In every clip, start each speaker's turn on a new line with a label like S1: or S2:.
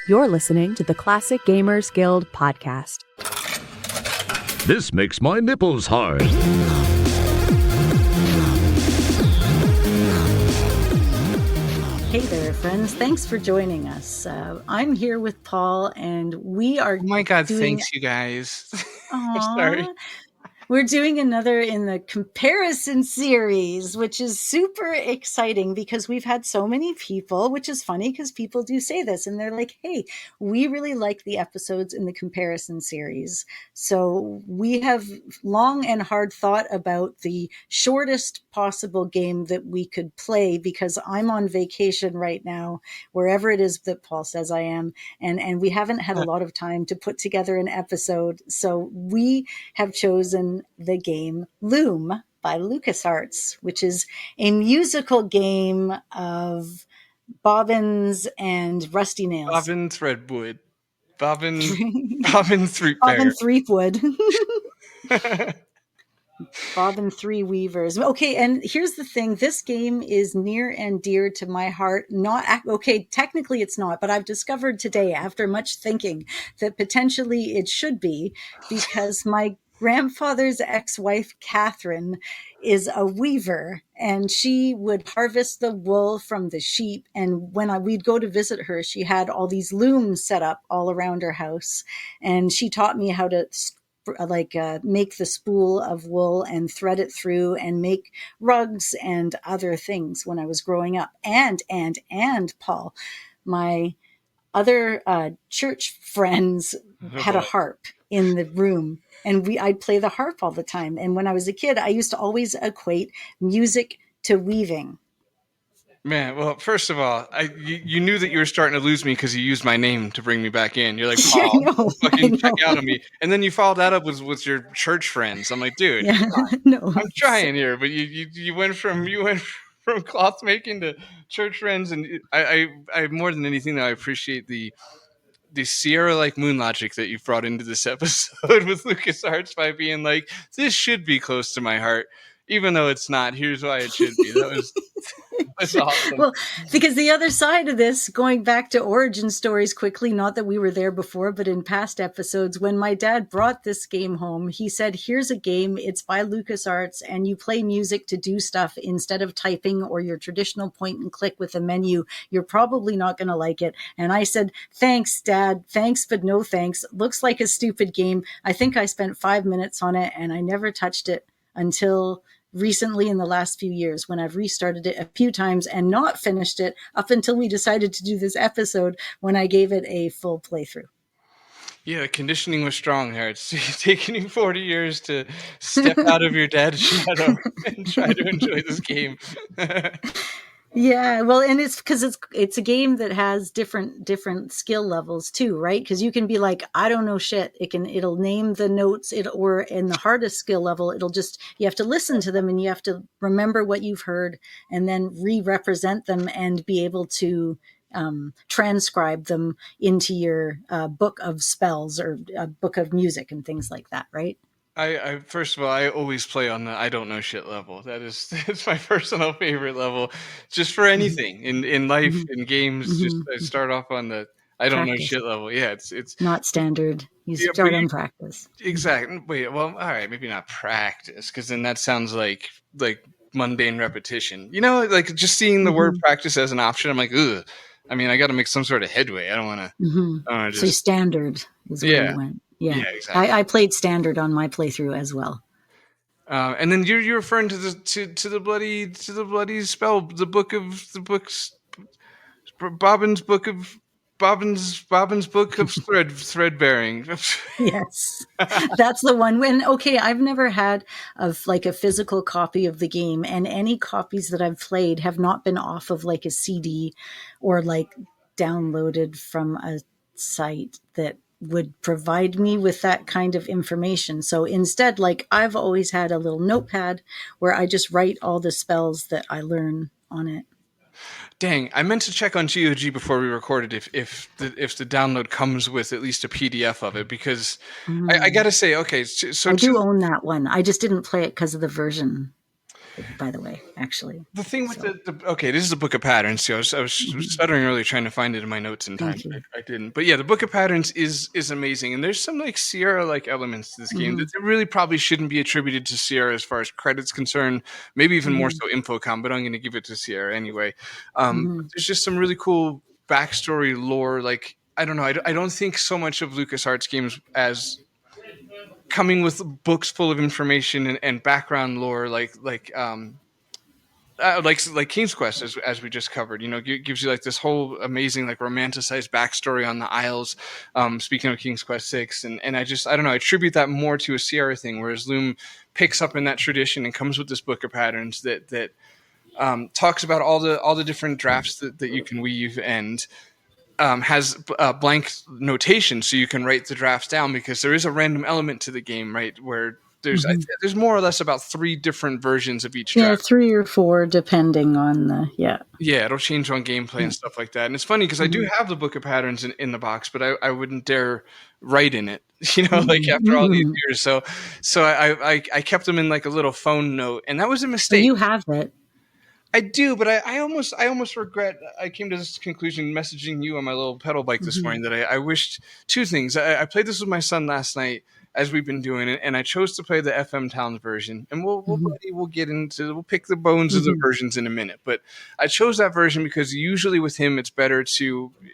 S1: You're listening to the Classic Gamers Guild podcast.
S2: This makes my nipples hard.
S3: Hey there, friends. Thanks for joining us. I'm here with Paul, and we are
S4: Oh my God, thanks, you guys. I'm sorry.
S3: We're doing another in the comparison series, which is super exciting because we've had so many people, which is funny because people do say this and they're like, hey, we really like the episodes in the comparison series. So we have long and hard thought about the shortest possible game that we could play because I'm on vacation right now, wherever it is that Paul says I am. And we haven't had a lot of time to put together an episode. So we have chosen the game Loom by LucasArts, which is a musical game of bobbins and rusty nails.
S4: Bobbin Threadwood. Bobbin Threepbare.
S3: Bobbin Threepwood. Bobbin Three Weavers. Okay, and here's the thing. This game is near and dear to my heart. Technically it's not, but I've discovered today, after much thinking, that potentially it should be, because my grandfather's ex-wife, Catherine, is a weaver, and she would harvest the wool from the sheep. And when we'd go to visit her, she had all these looms set up all around her house. And she taught me how to make the spool of wool and thread it through and make rugs and other things when I was growing up. And Paul, my other church friends had a harp in the room, and I'd play the harp all the time. And when I was a kid, I used to always equate music to weaving.
S4: Man, well, first of all, you knew that you were starting to lose me because you used my name to bring me back in. You're like, Paul, fucking check out on me. And then you followed that up with your church friends. I'm like, dude, I'm trying here, but you went from cloth making to church friends, and I more than anything, though, I appreciate the Sierra moon logic that you've brought into this episode with LucasArts by being like, this should be close to my heart, even though it's not. Here's why it should be. That's awesome.
S3: Well, because the other side of this, going back to origin stories quickly, not that we were there before, but in past episodes, when my dad brought this game home, he said, here's a game, it's by LucasArts, and you play music to do stuff instead of typing or your traditional point and click with a menu. You're probably not going to like it. And I said, thanks, Dad. Thanks, but no thanks. Looks like a stupid game. I think I spent 5 minutes on it, and I never touched it until recently in the last few years, when I've restarted it a few times and not finished it up until we decided to do this episode, when I gave it a full playthrough.
S4: Yeah, conditioning was strong there. It's taking you 40 years to step out of your dad's shadow and try to enjoy this game.
S3: Yeah, well, and it's because it's a game that has different skill levels too, right? Because you can be like, I don't know shit. It'll name the notes. Or in the hardest skill level, you have to listen to them and you have to remember what you've heard and then re-represent them and be able to transcribe them into your book of spells or a book of music and things like that, right?
S4: I first of all, I always play on the I don't know shit level. It's my personal favorite level, just for anything in life, in games. Mm-hmm. Just I start off on the I don't know shit level. Yeah, it's
S3: not standard. You start on practice.
S4: Exactly. Wait, well, all right, maybe not practice, because then that sounds like mundane repetition. Just seeing the word practice as an option, I'm like, ugh. I mean, I got to make some sort of headway. I don't want to. Mm-hmm.
S3: So standard is where you went. Yeah, exactly. I played standard on my playthrough as well.
S4: And then you're referring to the bloody spell, Bobbin's book of thread bearing.
S3: Yes, that's the one. I've never had a physical copy of the game, and any copies that I've played have not been off of a CD or downloaded from a site that would provide me with that kind of information. So instead, I've always had a little notepad where I just write all the spells that I learn on it.
S4: Dang, I meant to check on GOG before we recorded if the download comes with at least a PDF of it, because I got to say, okay, so
S3: I do own that one. I just didn't play it because of the version. by the way, actually.
S4: The thing with okay, this is a book of patterns. So I was stuttering earlier trying to find it in my notes in time. I didn't. But yeah, the book of patterns is amazing. And there's some like Sierra like elements to this game that really probably shouldn't be attributed to Sierra as far as credit's concerned. Maybe even more so Infocom, but I'm going to give it to Sierra anyway. There's just some really cool backstory lore. Like, I don't know. I don't think so much of LucasArts games as coming with books full of information and background lore like King's Quest, as we just covered, gives you like this whole amazing like romanticized backstory on the Isles. Speaking of King's Quest 6, and I don't know, I attribute that more to a Sierra thing, whereas Loom picks up in that tradition and comes with this book of patterns that talks about all the different drafts that you can weave, and has blank notation so you can write the drafts down, because there is a random element to the game, right, where there's more or less about 3 different versions of each draft.
S3: 3 or 4 depending on the
S4: it'll change on gameplay and stuff like that. And it's funny because I do have the book of patterns in the box, but I wouldn't dare write in it, like after all these years. So I kept them in like a little phone note, and that was a mistake.
S3: So you have it.
S4: I do, but I almost regret. I came to this conclusion messaging you on my little pedal bike this morning that I wished 2 things. I played this with my son last night, as we've been doing it, and I chose to play the FM Towns version. And we'll pick the bones of the versions in a minute. But I chose that version because usually with him, it's better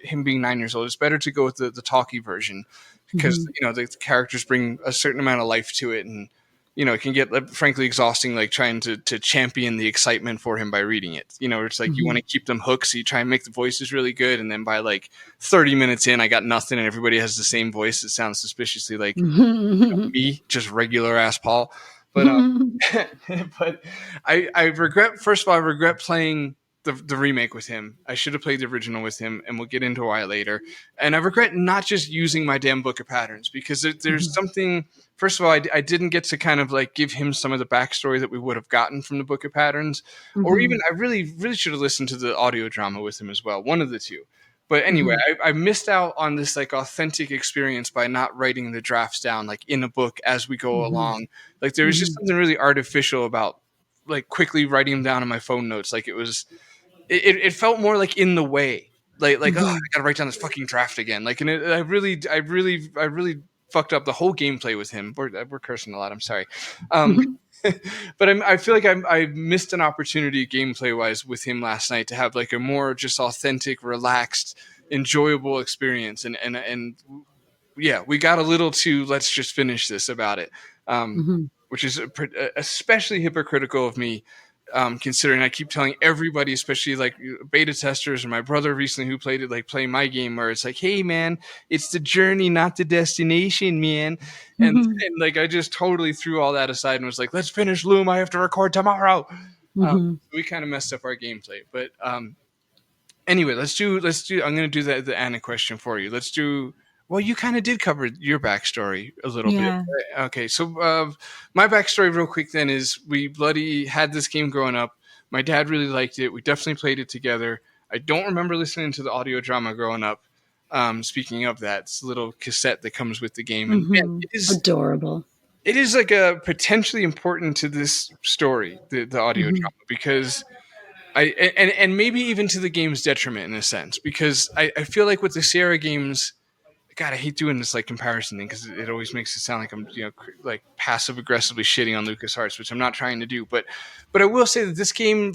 S4: him being 9 years old, it's better to go with the talkie version, because the characters bring a certain amount of life to it, and it can get frankly exhausting, like trying to champion the excitement for him by reading it. It's like you want to keep them hooked, so you try and make the voices really good, and then by like 30 minutes in, I got nothing, and everybody has the same voice. It sounds suspiciously like me, just regular ass Paul. But but I regret. First of all, I regret playing the remake with him. I should have played the original with him, and we'll get into why later. And I regret not just using my damn book of patterns, because there's something. First of all, I didn't get to kind of like give him some of the backstory that we would have gotten from the book of patterns, or even I really, really should have listened to the audio drama with him as well. One of the two. But anyway, I missed out on this like authentic experience by not writing the drafts down like in a book as we go along. Like there was just something really artificial about like quickly writing them down in my phone notes. Like it felt more like in the way. Like oh, I gotta write down this fucking draft again. Like, and I really fucked up the whole gameplay with him. We're cursing a lot. I'm sorry. But I feel like I missed an opportunity gameplay wise with him last night to have like a more just authentic, relaxed, enjoyable experience. And yeah, we got a little too, let's just finish this about it. Which is especially hypocritical of me. Considering I keep telling everybody, especially like beta testers or my brother recently who played it, like playing my game, where it's like, hey man, it's the journey, not the destination, man. And like I just totally threw all that aside and was like, let's finish Loom. I have to record tomorrow. We kind of messed up our gameplay, but anyway, let's do. I'm going to do the Anna question for you. Let's do. Well, you kind of did cover your backstory a little bit. Right? Okay, so my backstory real quick then is we bloody had this game growing up. My dad really liked it. We definitely played it together. I don't remember listening to the audio drama growing up. Speaking of that, it's a little cassette that comes with the game. And man, it is
S3: adorable.
S4: It is like a potentially important to this story, the audio drama, because and maybe even to the game's detriment in a sense, because I feel like with the Sierra games, God, I hate doing this like comparison thing because it always makes it sound like I'm like passive aggressively shitting on LucasArts, which I'm not trying to do. But I will say that this game,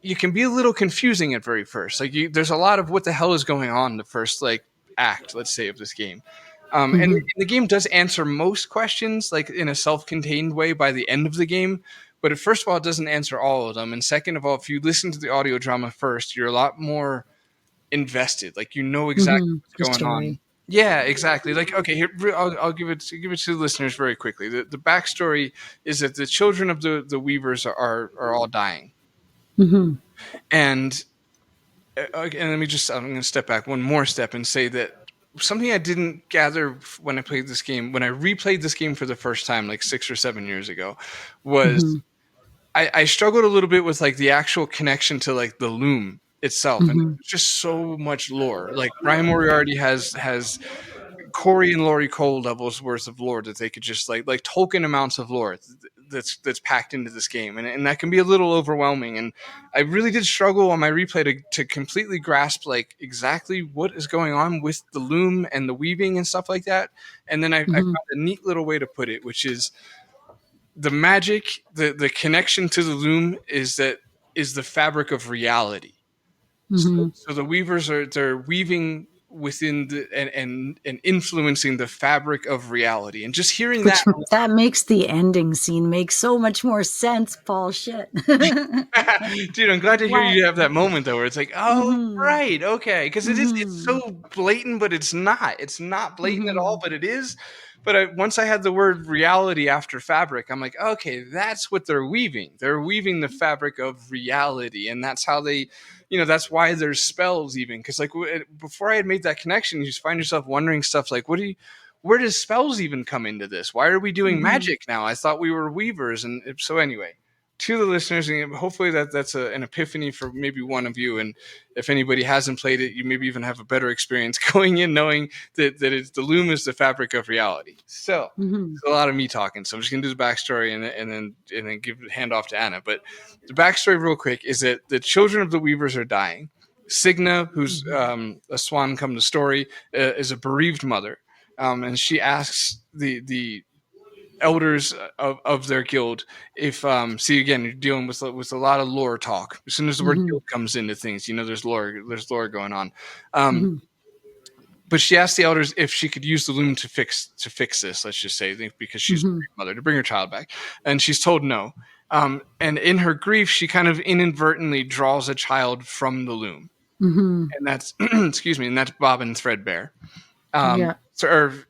S4: you can be a little confusing at very first. Like there's a lot of what the hell is going on in the first like act, let's say, of this game. And the game does answer most questions like in a self-contained way by the end of the game. But first of all, it doesn't answer all of them. And second of all, if you listen to the audio drama first, you're a lot more invested. Like you know exactly what's going on. Yeah, exactly. Like, okay, here I'll give it to the listeners very quickly. The backstory is that the children of the Weavers are all dying, and let me just I'm going to step back one more step and say that something I didn't gather when I played this game, when I replayed this game for the first time, like 6 or 7 years ago, was I struggled a little bit with like the actual connection to like the Loom itself, and just so much lore. Like Ryan Moriarty has Corey and Laurie Cole levels worth of lore that they could just like Tolkien amounts of lore. that's packed into this game, and that can be a little overwhelming. And I really did struggle on my replay to completely grasp like exactly what is going on with the loom and the weaving and stuff like that. And then I found a neat little way to put it, which is the magic, the connection to the loom is the fabric of reality. So the weavers they're weaving within and influencing the fabric of reality. And just hearing
S3: that makes the ending scene make so much more sense, Paul. Shit.
S4: Dude, I'm glad to hear you have that moment though where it's like, oh right, okay, because it's so blatant, but it's not blatant at all, but it is. But once I had the word reality after fabric, I'm like, okay, that's what they're weaving. They're weaving the fabric of reality. And that's how they, that's why there's spells even. Because like before I had made that connection, you just find yourself wondering stuff like, where does spells even come into this? Why are we doing magic now? I thought we were weavers. And so anyway, to the listeners, and hopefully that's an epiphany for maybe one of you. And if anybody hasn't played it, you maybe even have a better experience going in knowing that the loom is the fabric of reality. So it's a lot of me talking. So I'm just going to do the backstory and then hand off to Anna. But the backstory real quick is that the children of the weavers are dying. Signa, who's a swan come to story, is a bereaved mother. And she asks the elders of their guild if see again, you're dealing with a lot of lore talk. As soon as the word guild comes into things, there's lore going on. But she asked the elders if she could use the loom to fix this, let's just say, because she's a mother, to bring her child back, and she's told no. And in her grief, she kind of inadvertently draws a child from the loom, and that's excuse me, and that's Bobbin Threadbare. Threadwood.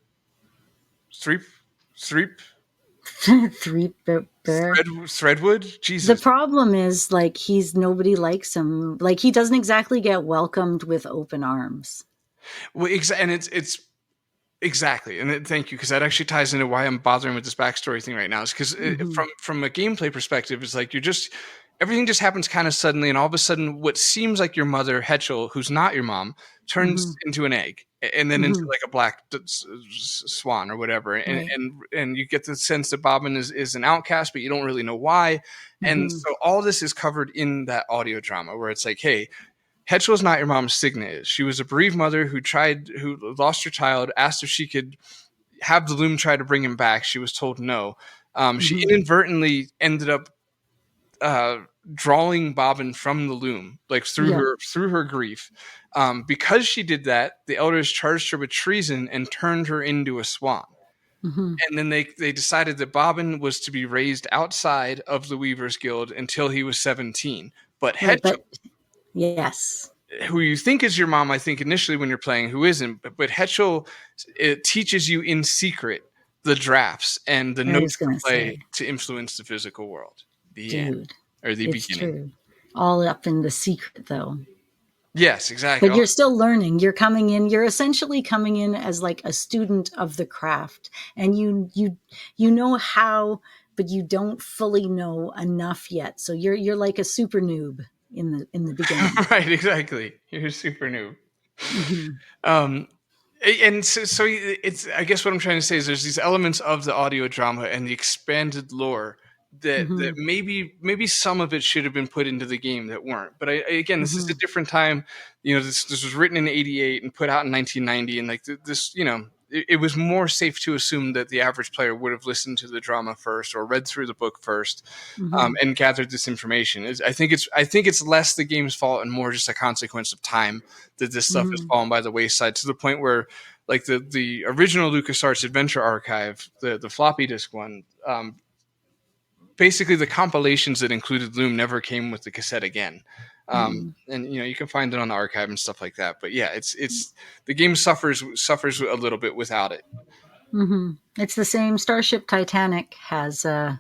S4: Jesus.
S3: The problem is like nobody likes him. Like he doesn't exactly get welcomed with open arms.
S4: Well, and it's exactly, and thank you, because that actually ties into why I'm bothering with this backstory thing right now. Is because from a gameplay perspective, it's like everything just happens kind of suddenly, and all of a sudden, what seems like your mother, Hetchel, who's not your mom, turns into an egg, and then into like a black swan or whatever, and you get the sense that Bobbin is an outcast, but you don't really know why, and so all this is covered in that audio drama where it's like, hey, Hetchel is not your mom, Signa is. She was a bereaved mother who lost her child, asked if she could have the loom try to bring him back. She was told no. She inadvertently ended up drawing Bobbin from the loom, like through her grief. Because she did that, the elders charged her with treason and turned her into a swan. And then they decided that Bobbin was to be raised outside of the Weavers Guild until he was 17. But Hetchel,
S3: yes,
S4: who you think is your mom, I think initially when you're playing, who isn't, but Hetchel, it teaches you in secret the drafts and the notes to play to influence the physical world. The end, or the beginning. True.
S3: All up in the secret, though.
S4: Yes, exactly.
S3: But you're still learning. You're coming in. You're essentially coming in as like a student of the craft, and you know how, but you don't fully know enough yet. So you're like a super noob in the beginning.
S4: Right, exactly. You're a super noob. And so it's, I guess what I'm trying to say is there's these elements of the audio drama and the expanded lore that maybe some of it should have been put into the game that weren't. But again, this is a different time. This was written in 88and put out in 1990, and like this, it was more safe to assume that the average player would have listened to the drama first or read through the book first and gathered this information. I think it's less the game's fault and more just a consequence of time that this stuff has fallen by the wayside, to the point where like the original LucasArts Adventure Archive, the floppy disk one, basically the compilations that included Loom never came with the cassette again. And you can find it on the archive and stuff like that. But yeah, it's the game suffers a little bit without it.
S3: It's the same. Starship Titanic has a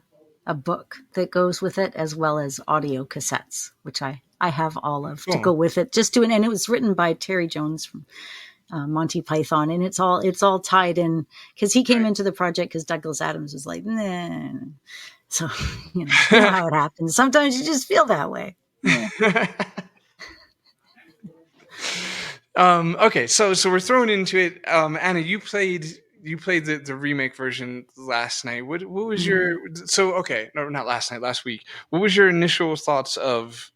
S3: book that goes with it, as well as audio cassettes, which I have all of to go with it. And it was written by Terry Jones from Monty Python, and it's all tied in, because he came into the project because Douglas Adams was like, nah. So you know how it happens. Sometimes you just feel that way. Yeah.
S4: Okay, so we're thrown into it. Anna, you played you played the remake version last night. What was your not last night, last week. What was your initial thoughts of,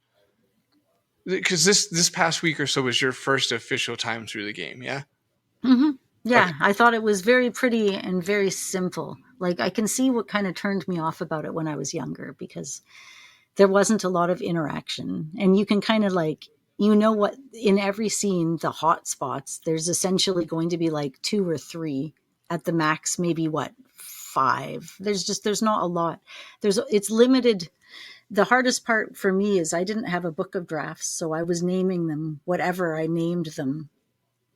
S4: because this past week or so was your first official time through the game, yeah?
S3: Mm-hmm. Yeah,
S4: Okay.
S3: I thought it was very pretty and very simple. Like, I can see what kind of turned me off about it when I was younger, because there wasn't a lot of interaction. And you can kind of like, what, in every scene, the hot spots, there's essentially going to be like 2 or 3 at the max, maybe 5. There's not a lot. It's limited. The hardest part for me is I didn't have a book of drafts, so I was naming them whatever I named them.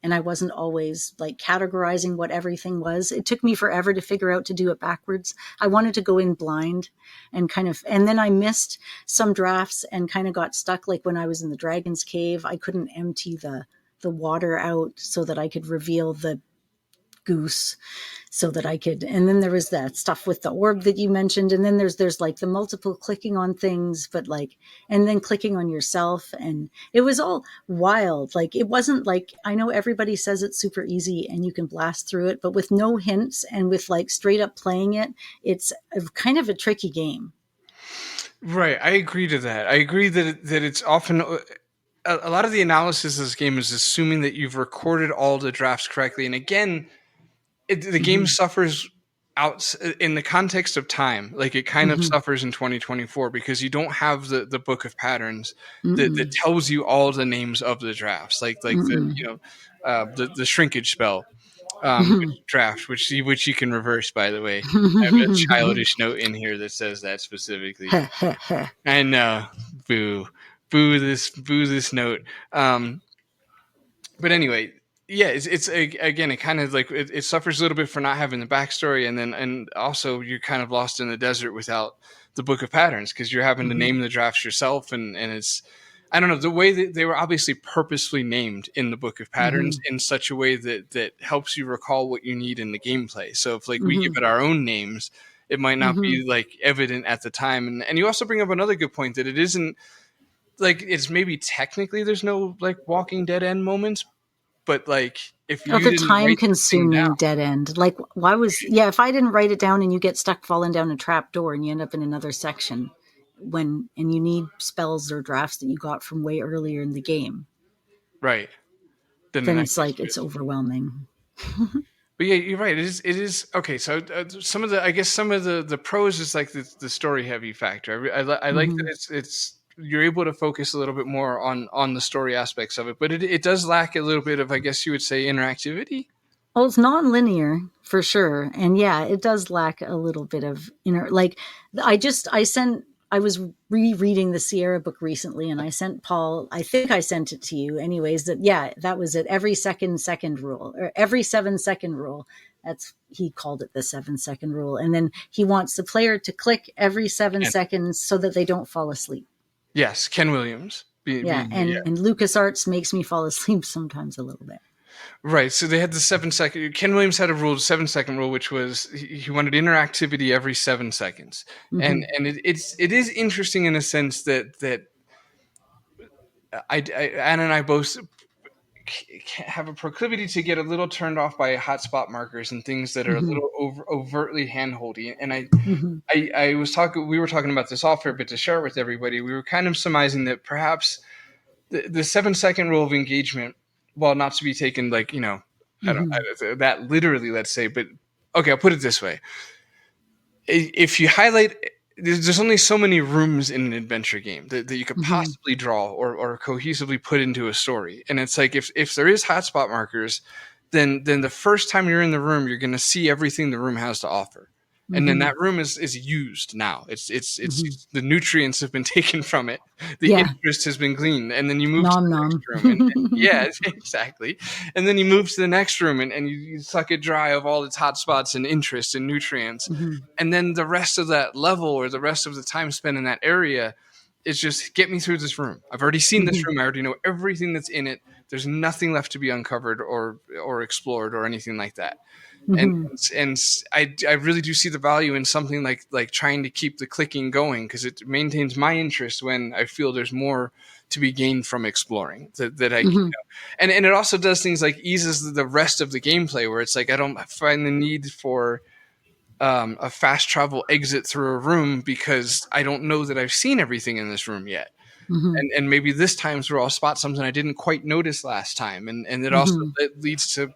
S3: And I wasn't always like categorizing what everything was. It took me forever to figure out to do it backwards. I wanted to go in blind and then I missed some drafts and kind of got stuck. Like when I was in the Dragon's Cave, I couldn't empty the water out so that I could reveal the goose, so that I could, and then there was that stuff with the orb that you mentioned, and then there's like the multiple clicking on things, but like, and then clicking on yourself, and it was all wild. Like, it wasn't like, I know everybody says it's super easy and you can blast through it, but with no hints and with like straight up playing it, it's kind of a tricky game.
S4: Right, I agree to that. I agree that it's often a lot of the analysis of this game is assuming that you've recorded all the drafts correctly, and again, the game suffers out in the context of time. Like, it kind of suffers in 2024 because you don't have the book of patterns that tells you all the names of the drafts, like the shrinkage spell draft, which you can reverse, by the way. I have a childish note in here that says that specifically. I know, boo this note. But anyway, yeah, it's again, it kind of like it suffers a little bit for not having the backstory, and also you're kind of lost in the desert without the book of patterns, because you're having to name the drafts yourself, and it's, I don't know, the way that they were obviously purposely named in the book of patterns in such a way that helps you recall what you need in the gameplay. So if like we give it our own names, it might not be like evident at the time, and you also bring up another good point, that it isn't like, it's maybe technically there's no like Walking Dead end moments, but like, if you
S3: the time consuming dead end, like, if I didn't write it down and you get stuck falling down a trap door and you end up in another section and you need spells or drafts that you got from way earlier in the game,
S4: right,
S3: then it's like, it's overwhelming.
S4: But yeah, you're right. It is okay. So some of the pros is like the story heavy factor. I like that it's you're able to focus a little bit more on the story aspects of it, but it does lack a little bit of, I guess you would say, interactivity.
S3: Well, it's non-linear for sure, and yeah, it does lack a little bit of like, I was rereading the Sierra book recently, and I sent Paul, I think I sent it to you anyways, that was it. Every second rule, or every 7-second rule. He called it the 7-second rule. And then he wants the player to click every 7 seconds so that they don't fall asleep.
S4: Yes. Ken Williams.
S3: And LucasArts makes me fall asleep sometimes a little bit.
S4: Right. So they had the 7-second. Ken Williams had a rule, 7-second rule, which was he wanted interactivity every 7 seconds, and it is interesting in a sense that Anna and I both have a proclivity to get a little turned off by hotspot markers and things that are a little overtly handholdy. And we were talking about this off air, but to share it with everybody, we were kind of surmising that perhaps the 7-second rule of engagement, well, not to be taken like, that literally, let's say, but okay, I'll put it this way. If you highlight, there's only so many rooms in an adventure game that you could possibly draw or cohesively put into a story. And it's like, if there is hotspot markers, then the first time you're in the room, you're going to see everything the room has to offer. And then that room is used now. It's the nutrients have been taken from it. The interest has been gleaned, and then you move to the next room. And, exactly. And then you move to the next room, and you suck it dry of all its hot spots and interest and nutrients. And then the rest of that level, or the rest of the time spent in that area, is just get me through this room. I've already seen this room. I already know everything that's in it. There's nothing left to be uncovered or explored or anything like that.
S3: Mm-hmm.
S4: And I really do see the value in something like trying to keep the clicking going, because it maintains my interest when I feel there's more to be gained from exploring that I,
S3: Mm-hmm.
S4: and it also does things like eases the rest of the gameplay, where it's like I don't find the need for a fast travel exit through a room because I don't know that I've seen everything in this room yet.
S3: Mm-hmm.
S4: And maybe this time through I'll spot something I didn't quite notice last time. And it also it leads to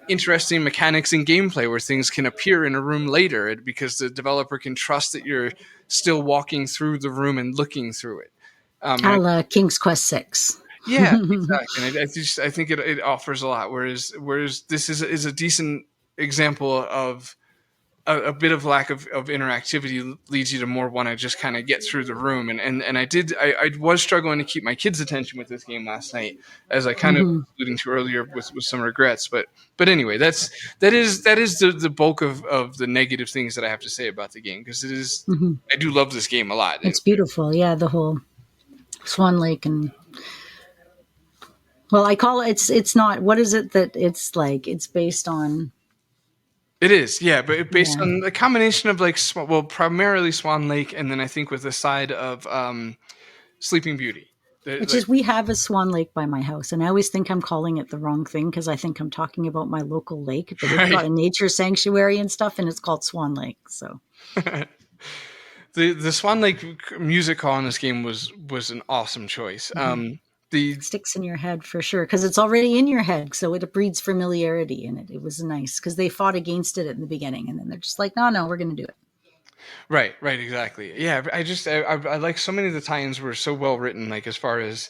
S4: interesting mechanics in gameplay where things can appear in a room later because the developer can trust that you're still walking through the room and looking through it.
S3: A la King's Quest 6.
S4: Yeah, exactly. And I think it offers a lot. Whereas this is a decent example of a bit of lack of interactivity leads you to more want to just kind of get through the room. And I was struggling to keep my kids' attention with this game last night, as I kind of alluding to earlier with some regrets. But anyway, that is the bulk of the negative things that I have to say about the game, because it is I do love this game a lot.
S3: It's beautiful. Yeah, the whole Swan Lake and I call it's not, what is it that it's like? It's based on.
S4: It is, yeah, but based on a combination of primarily Swan Lake, and then I think with a side of Sleeping Beauty.
S3: We have a Swan Lake by my house, and I always think I'm calling it the wrong thing because I think I'm talking about my local lake, but it's got a nature sanctuary and stuff, and it's called Swan Lake. So
S4: the Swan Lake music hall in this game was an awesome choice.
S3: It sticks in your head for sure because it's already in your head, so it breeds familiarity in it. It was nice because they fought against it in the beginning, and then they're just like, no, we're going to do it.
S4: Right, exactly. Yeah, I like so many of the tie-ins were so well written, like as far as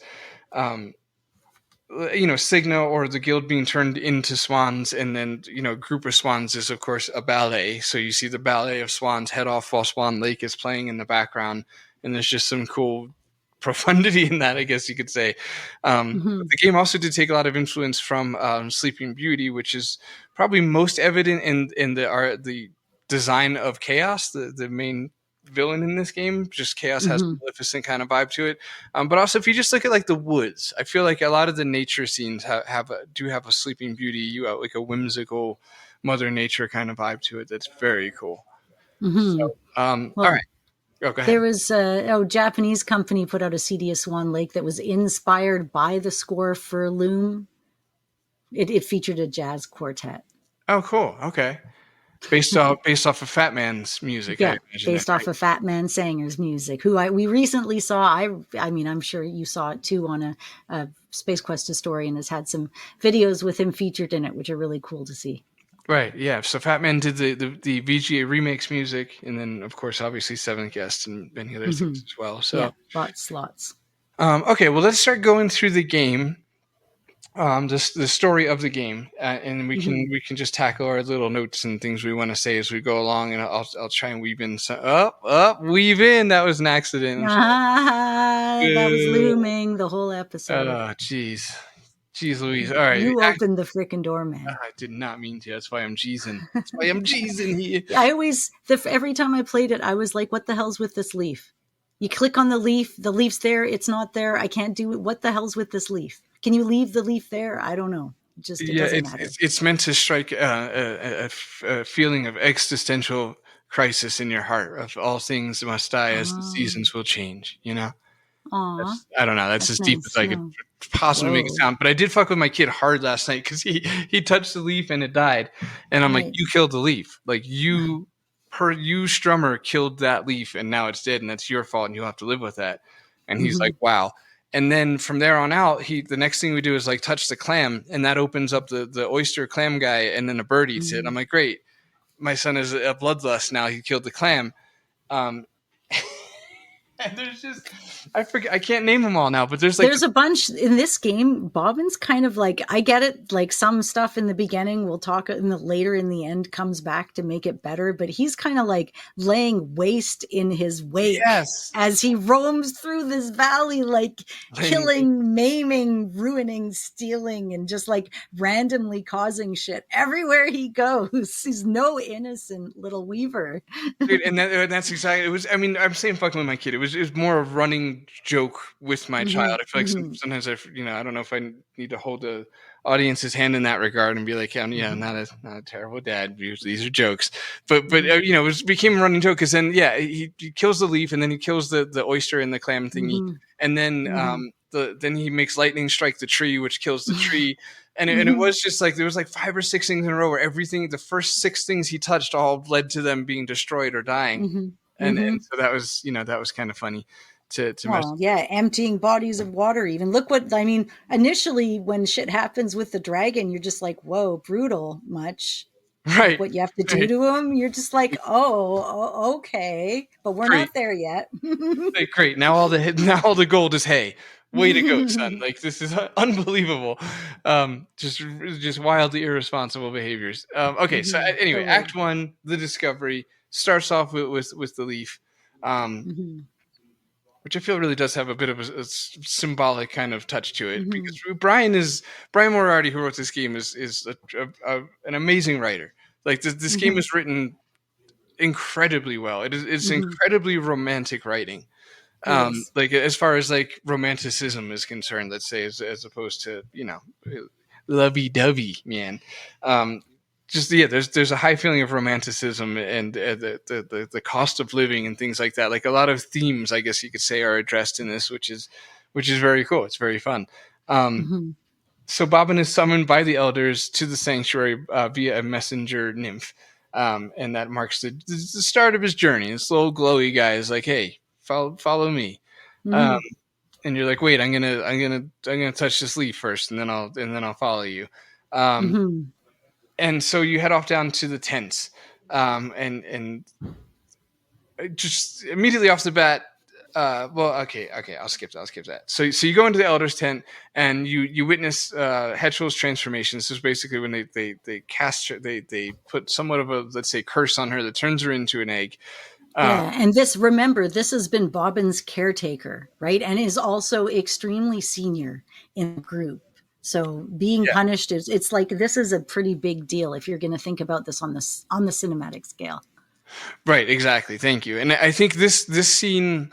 S4: Cigna or the guild being turned into swans, and then a group of swans is of course a ballet, so you see the ballet of swans head off while Swan Lake is playing in the background, and there's just some cool profundity in that, I guess you could say. The game also did take a lot of influence from Sleeping Beauty, which is probably most evident in the design of Chaos, the main villain in this game. Just Chaos has a Maleficent kind of vibe to it. But also, if you just look at like the woods, I feel like a lot of the nature scenes have a Sleeping Beauty, like a whimsical Mother Nature kind of vibe to it. That's very cool. So, all right. Oh, go ahead.
S3: There was a Japanese company put out a CD of Swan Lake that was inspired by the score for Loom. It featured a jazz quartet.
S4: Oh, cool. Okay. Based off of Fat Man's music.
S3: Yeah, based off of Fat Man Sanger's music, who we recently saw. I mean, I'm sure you saw it too on a Space Quest historian has had some videos with him featured in it, which are really cool to see.
S4: Right, yeah. So Fat Man did the VGA remakes music, and then of course, obviously, Seventh Guest and many other things as well. So
S3: yeah, lots.
S4: Okay, well, let's start going through the game, the story of the game, and we can just tackle our little notes and things we want to say as we go along, and I'll try and weave in some. Weave in. That was an accident.
S3: That was looming the whole episode.
S4: Oh, jeez. Jeez Louise. All right.
S3: You opened the freaking door, man.
S4: I did not mean to. That's why I'm jeezing. Here.
S3: I always, every time I played it, I was like, what the hell's with this leaf? You click on the leaf's there, it's not there. I can't do it. What the hell's with this leaf? Can you leave the leaf there? I don't know. It doesn't matter.
S4: It's meant to strike a feeling of existential crisis in your heart, of all things must die as the seasons will change,
S3: Aww.
S4: I don't know. That's as deep as I could possibly make it sound. But I did fuck with my kid hard last night because he touched the leaf and it died. And I'm like, you killed the leaf. Like you Strummer killed that leaf and now it's dead and that's your fault and you'll have to live with that. And he's like, wow. And then from there on out, the next thing we do is like touch the clam and that opens up the oyster clam guy and then a bird eats it. I'm like, great. My son is a bloodlust now. He killed the clam. And there's just, I forget, I can't name them all now, but there's a bunch in this game. Bobbin's kind of like, I get it. Like some stuff in the beginning, we'll talk later in the end comes back to make it better, but he's kind of like laying waste in his wake as he roams through this valley, like killing, maiming, ruining, stealing, and just like randomly causing shit everywhere he goes. He's no innocent little weaver. Dude, and that's exactly, it was, I mean, I'm saying fucking with my kid. It was it was more a running joke with my child. I feel like sometimes I don't know if I need to hold the audience's hand in that regard and be like, not a terrible dad. These are jokes, but it became a running joke because then he kills the leaf and then he kills the oyster and the clam thingy, and then then he makes lightning strike the tree, which kills the tree. And it was just like there was like 5 or 6 things in a row where the first 6 things he touched all led to them being destroyed or dying. And so that was kind of funny to
S3: emptying bodies of water. Even look what I mean. Initially, when shit happens with the dragon, you're just like, whoa, brutal much.
S4: Right.
S3: What you have to do to him, you're just like, oh, okay, but we're not there yet.
S4: Great. Now all the gold is hay. Way to go, son. Like, this is unbelievable. Just wildly irresponsible behaviors. Okay, so anyway, Act 1, the discovery, starts off with the leaf, which I feel really does have a bit of a symbolic kind of touch to it, because Brian Moriarty, who wrote this game, is an amazing writer. Like, this game is written incredibly well. It's incredibly romantic writing. Like, as far as like romanticism is concerned, let's say, as opposed to lovey-dovey, man. There's a high feeling of romanticism and the cost of living and things like that. Like, a lot of themes, I guess you could say, are addressed in this, which is very cool. It's very fun. So Bobbin is summoned by the elders to the sanctuary via a messenger nymph, and that marks the start of his journey. This little glowy guy is like, "Hey, follow me," and you're like, "Wait, I'm gonna touch this leaf first, and then I'll follow you." And so you head off down to the tents, and just immediately off the bat. Okay, I'll skip that. So you go into the elder's tent and you witness Hetchel's transformation. This is basically when they cast her, they put somewhat of a, let's say, curse on her that turns her into an egg.
S3: And this has been Bobbin's caretaker, right? And is also extremely senior in the group. So being punished it's like, this is a pretty big deal if you're going to think about this on the cinematic scale.
S4: Right. Exactly. Thank you. And I think this scene,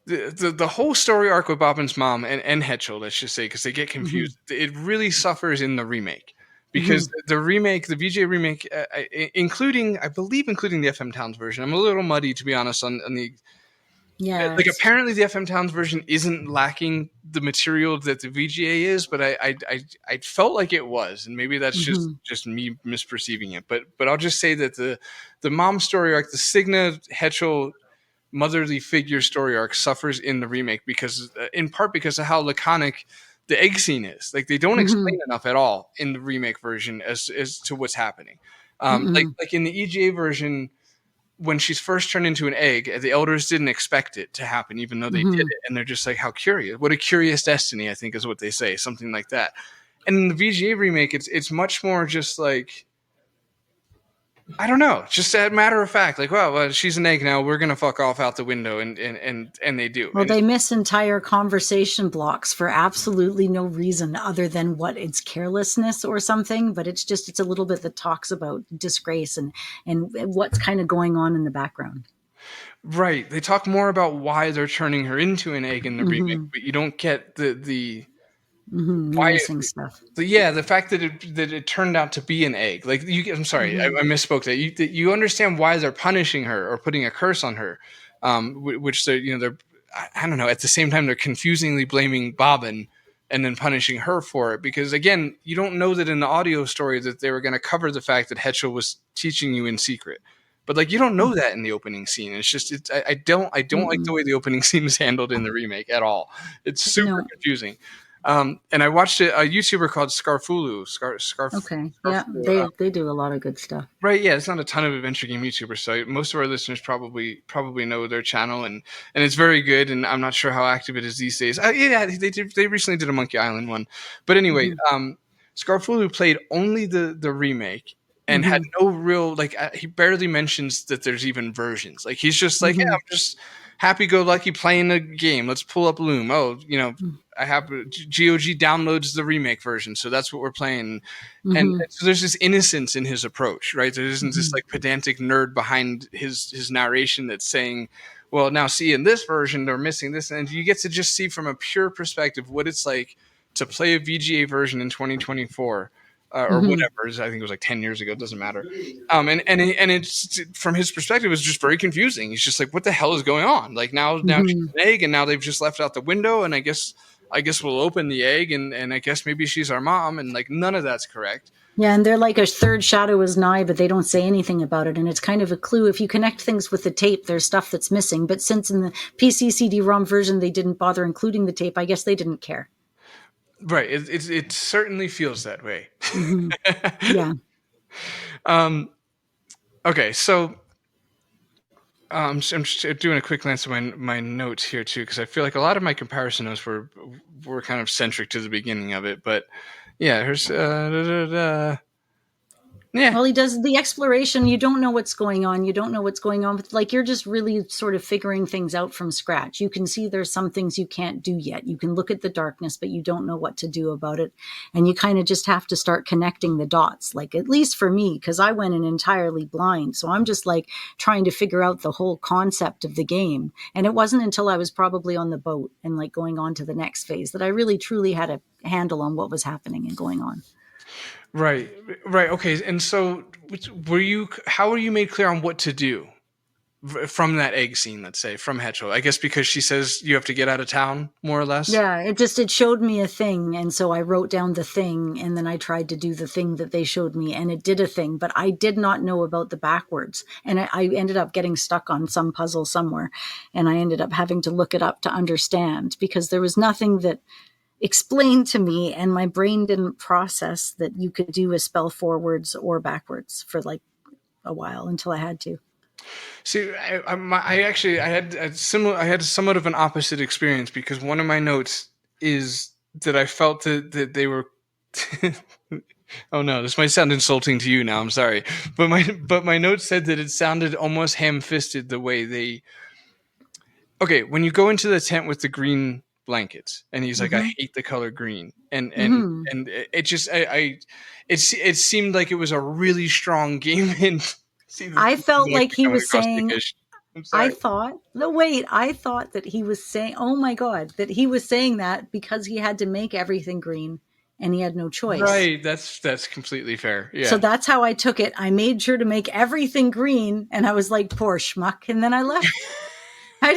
S4: the whole story arc with Bobbin's mom and Hetchel, let's just say, because they get confused, it really suffers in the remake. Because the remake, the VGA remake, including the FM Towns version, I'm a little muddy, to be honest, on the... Yeah. Like, apparently the FM Towns version isn't lacking the material that the VGA is, but I felt like it was, and maybe that's just me misperceiving it. But I'll just say that the mom story arc, the Signa Hetchel motherly figure story arc, suffers in the remake in part because of how laconic the egg scene is. Like, they don't explain enough at all in the remake version as to what's happening. Like in the EGA version, when she's first turned into an egg, the elders didn't expect it to happen, even though they did it. And they're just like, how curious. What a curious destiny, I think is what they say. Something like that. And in the VGA remake, it's much more just like, I don't know, just a matter of fact. Like, well, she's an egg now. We're going to fuck off out the window. And they do.
S3: Well, they miss entire conversation blocks for absolutely no reason other than it's carelessness or something. But it's a little bit that talks about disgrace and what's kind of going on in the background.
S4: Right. They talk more about why they're turning her into an egg in the remake, but you don't get the why
S3: stuff.
S4: The fact that it turned out to be an egg. Like, I'm sorry, I misspoke. That you understand why they're punishing her or putting a curse on her, which they're I don't know. At the same time, they're confusingly blaming Bobbin and then punishing her for it, because again, you don't know that in the audio story that they were going to cover the fact that Hetchel was teaching you in secret. But like, you don't know that in the opening scene. It's just I don't like the way the opening scene is handled in the remake at all. It's super confusing. And I watched a YouTuber called Scarfulu.
S3: Okay. Yeah, they do a lot of good stuff.
S4: Right. Yeah, it's not a ton of adventure game YouTubers, so most of our listeners probably know their channel, and it's very good. And I'm not sure how active it is these days. They recently did a Monkey Island one, but anyway, Scarfulu played only the remake, and had no real, like, he barely mentions that there's even versions. Like, he's just like, yeah, I'm just happy-go-lucky playing a game. Let's pull up Loom. Oh, you know, I have GOG downloads the remake version, so that's what we're playing. And so there's this innocence in his approach, right? There isn't this like pedantic nerd behind his narration that's saying, well, now see, in this version they're missing this, and you get to just see from a pure perspective what it's like to play a VGA version in 2024. Or whatever. I think it was like 10 years ago. It doesn't matter. And it's, from his perspective, it's just very confusing. He's just like, what the hell is going on? Like now she's an egg, and now they've just left out the window, and I guess we'll open the egg, and I guess maybe she's our mom, and like none of that's correct.
S3: Yeah, and they're like, a third shadow is nigh, but they don't say anything about it. And it's kind of a clue. If you connect things with the tape, there's stuff that's missing. But since in the PC CD-ROM version they didn't bother including the tape, I guess they didn't care.
S4: Right. It certainly feels that way.
S3: Yeah.
S4: Okay, so I'm just doing a quick glance at my notes here too, because I feel like a lot of my comparison notes were kind of centric to the beginning of it. But yeah, here's yeah.
S3: Well, he does the exploration. You don't know what's going on. You don't know what's going on. Like, you're just really sort of figuring things out from scratch. You can see there's some things you can't do yet. You can look at the darkness, but you don't know what to do about it. And you kind of just have to start connecting the dots. Like, at least for me, because I went in entirely blind. So I'm just like trying to figure out the whole concept of the game. And it wasn't until I was probably on the boat and like going on to the next phase that I really truly had a handle on what was happening and going on.
S4: Right. Okay. And so how were you made clear on what to do from that egg scene, let's say, from Hetcho? I guess because she says you have to get out of town, more or less?
S3: Yeah, it showed me a thing. And so I wrote down the thing, and then I tried to do the thing that they showed me, and it did a thing. But I did not know about the backwards. And I ended up getting stuck on some puzzle somewhere. And I ended up having to look it up to understand, because there was nothing that explained to me, and my brain didn't process that you could do a spell forwards or backwards for like a while until I had to.
S4: See, I had somewhat of an opposite experience, because one of my notes is that I felt that they were oh no, this might sound insulting to you now, I'm sorry. But my note said that it sounded almost ham-fisted the way they... Okay, when you go into the tent with the green blankets, and he's like, I hate the color green, and it just it seemed like it was a really strong game. And
S3: I felt like he was saying, I thought that he was saying, oh my god, that he was saying that because he had to make everything green and he had no choice.
S4: Right, that's completely fair. Yeah.
S3: So that's how I took it. I made sure to make everything green, and I was like, poor schmuck, and then I left. I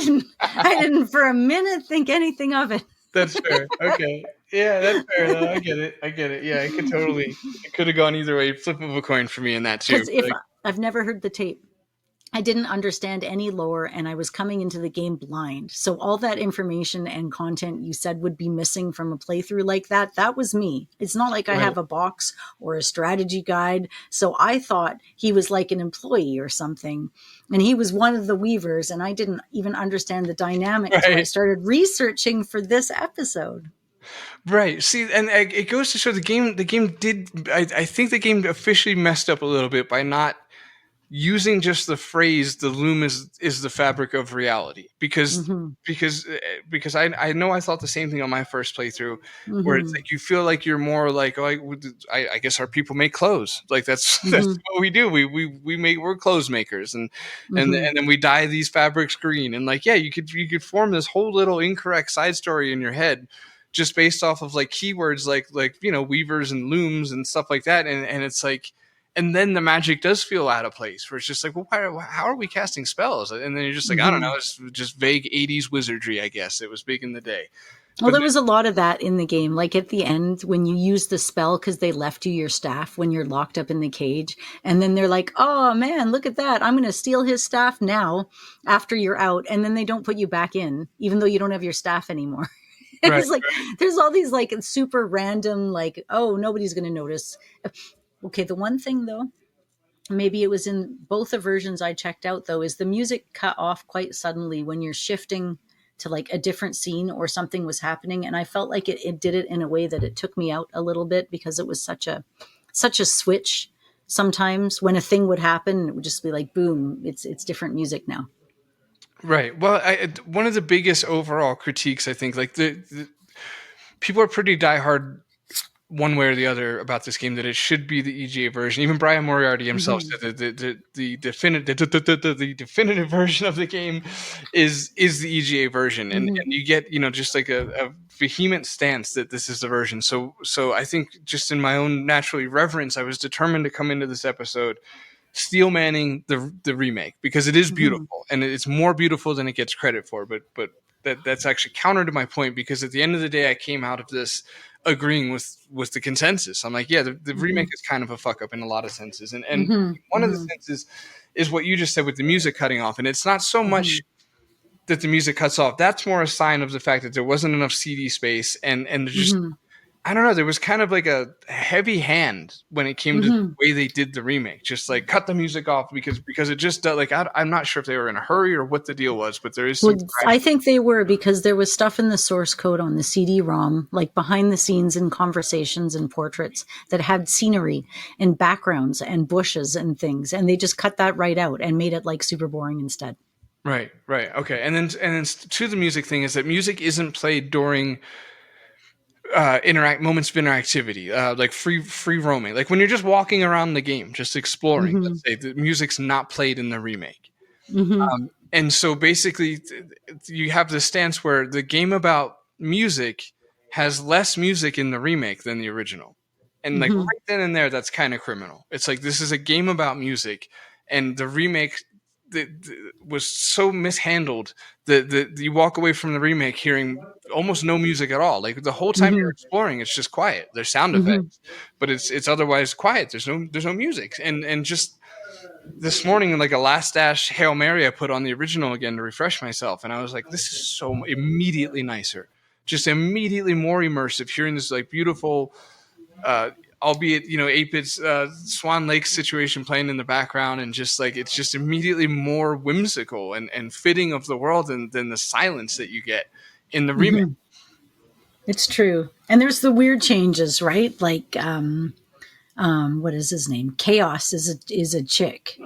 S3: didn't for a minute think anything of it.
S4: That's fair. Okay. Yeah, that's fair though. I get it. Yeah, it could have gone either way. Flip of a coin for me in that too.
S3: Because I've never heard the tape. I didn't understand any lore, and I was coming into the game blind. So all that information and content you said would be missing from a playthrough like that was me. It's not like I have a box or a strategy guide. So I thought he was like an employee or something, and he was one of the weavers, and I didn't even understand the dynamics. Right. So I started researching for this episode.
S4: Right. See, and it goes to show the game did, I think the game officially messed up a little bit by not using just the phrase "the loom is the fabric of reality," because I know I thought the same thing on my first playthrough, where it's like you feel like you're more like, oh, I guess our people make clothes, like that's what we do. We're clothes makers, and then we dye these fabrics green, and like, yeah, you could form this whole little incorrect side story in your head just based off of like keywords like weavers and looms and stuff like that, and it's like. And then the magic does feel out of place, where it's just like, well, how are we casting spells? And then you're just like, I don't know, it's just vague 80s wizardry, I guess. It was big in the day.
S3: Well, there was a lot of that in the game. Like at the end, when you use the spell because they left you your staff when you're locked up in the cage. And then they're like, oh, man, look at that. I'm going to steal his staff now after you're out. And then they don't put you back in, even though you don't have your staff anymore. It's like, there's all these like super random, like, oh, nobody's going to notice. Okay, the one thing, though, maybe it was in both the versions I checked out, though, is the music cut off quite suddenly when you're shifting to like a different scene or something was happening. And I felt like it did it in a way that it took me out a little bit because it was such a switch sometimes when a thing would happen, it would just be like, boom, it's different music now.
S4: Right. Well, one of the biggest overall critiques, I think, like the people are pretty diehard one way or the other about this game, that it should be the EGA version. Even Brian Moriarty himself said that the definitive version of the game is the EGA version, and you get just like a vehement stance that this is the version. So I think, just in my own natural reverence, I was determined to come into this episode steel manning the remake, because it is beautiful, and it's more beautiful than it gets credit for. But that's actually counter to my point, because at the end of the day, I came out of this agreeing with the consensus. I'm like, yeah, the remake is kind of a fuck up in a lot of senses, and one of the senses is what you just said with the music cutting off. And it's not so much that the music cuts off; that's more a sign of the fact that there wasn't enough CD space, and just I don't know, there was kind of like a heavy hand when it came to the way they did the remake. Just like, cut the music off because it just like, I'm not sure if they were in a hurry or what the deal was, but there is some
S3: I think they were, because there was stuff in the source code on the CD-ROM, like behind the scenes and conversations and portraits, that had scenery and backgrounds and bushes and things, and they just cut that right out and made it like super boring instead. Right.
S4: Okay. And then to the music thing, is that music isn't played during moments of interactivity, like free roaming, like when you're just walking around the game, just exploring. Let's say the music's not played in the remake, and so basically you have this stance where the game about music has less music in the remake than the original, and like right then and there, that's kind of criminal. It's like, this is a game about music, and the remake was so mishandled that you walk away from the remake hearing almost no music at all. Like the whole time you're exploring, it's just quiet. There's sound effects, but it's otherwise quiet. There's no music. And just this morning, like a last dash Hail Mary, I put on the original again to refresh myself, and I was like, this is so immediately nicer, just immediately more immersive, hearing this like beautiful albeit 8-bit Swan Lake situation playing in the background, and just like, it's just immediately more whimsical and fitting of the world than the silence that you get in the remake.
S3: It's true. And there's the weird changes, right? Like what is his name? Chaos is a chick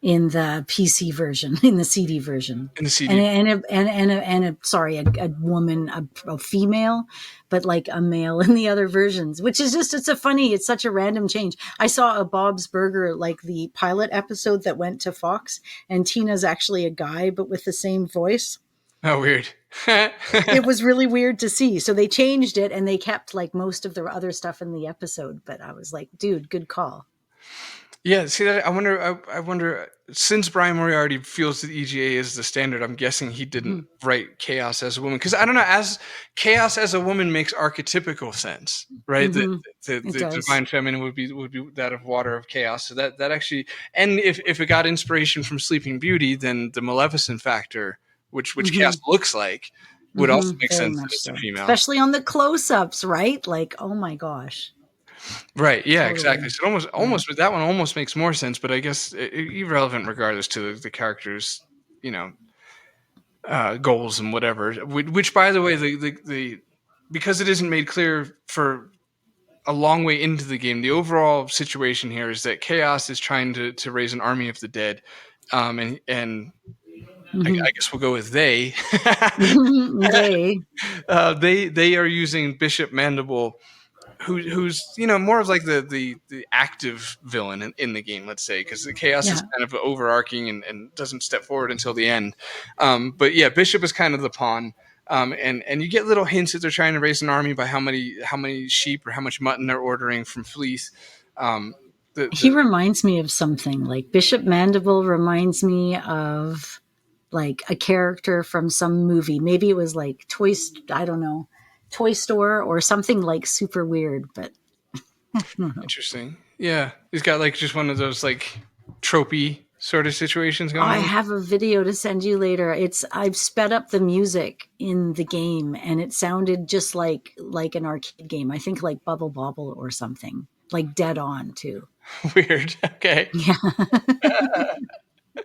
S3: in the PC version, in the CD version, and a woman, a female, but like a male in the other versions, which is just, it's such a random change. I saw a Bob's Burger, like the pilot episode that went to Fox, and Tina's actually a guy, but with the same voice.
S4: Oh, weird.
S3: It was really weird to see. So they changed it, and they kept like most of the other stuff in the episode, but I was like, dude, good call.
S4: Yeah, see that? I wonder. Since Brian Moriarty feels that EGA is the standard, I'm guessing he didn't write Chaos as a woman, because I don't know. As Chaos as a woman makes archetypical sense, right? The divine feminine would be that of Water of Chaos. So that actually, and if it got inspiration from Sleeping Beauty, then the Maleficent factor, which Chaos looks like, would also make sense as a female,
S3: especially on the close-ups, right? Like, oh my gosh.
S4: Right. Yeah, totally. Exactly. So almost that one almost makes more sense, but I guess irrelevant regardless to the characters, goals and whatever. Which, by the way, the because it isn't made clear for a long way into the game, the overall situation here is that Chaos is trying to raise an army of the dead, and I guess we'll go with they. They are using Bishop Mandible, who's more of like the active villain in the game, let's say, because the Chaos is kind of overarching and doesn't step forward until the end. But yeah, Bishop is kind of the pawn, and you get little hints that they're trying to raise an army by how many sheep or how much mutton they're ordering from Fleece.
S3: He reminds me of something. Like Bishop Mandible reminds me of like a character from some movie. Maybe it was like Toy Store or something like super weird, but
S4: interesting. Yeah, he's got like just one of those like tropey sort of situations going on.
S3: I have a video to send you later. I've sped up the music in the game, and it sounded just like an arcade game. I think like Bubble Bobble or something, like dead on too.
S4: Weird. Okay.
S3: Yeah.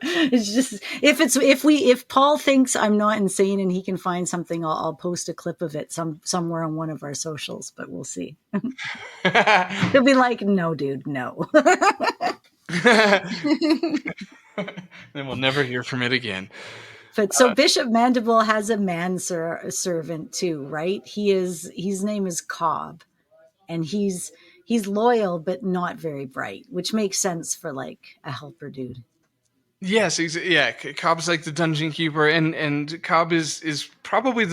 S3: It's just if Paul thinks I'm not insane and he can find something, I'll post a clip of it somewhere on one of our socials. But we'll see. He'll be like, "No, dude, no."
S4: Then we'll never hear from it again.
S3: But so Bishop Mandible has a servant too, right? His name is Cobb, and he's loyal but not very bright, which makes sense for like a helper dude.
S4: Yes, Cobb's like the dungeon keeper, and Cobb is probably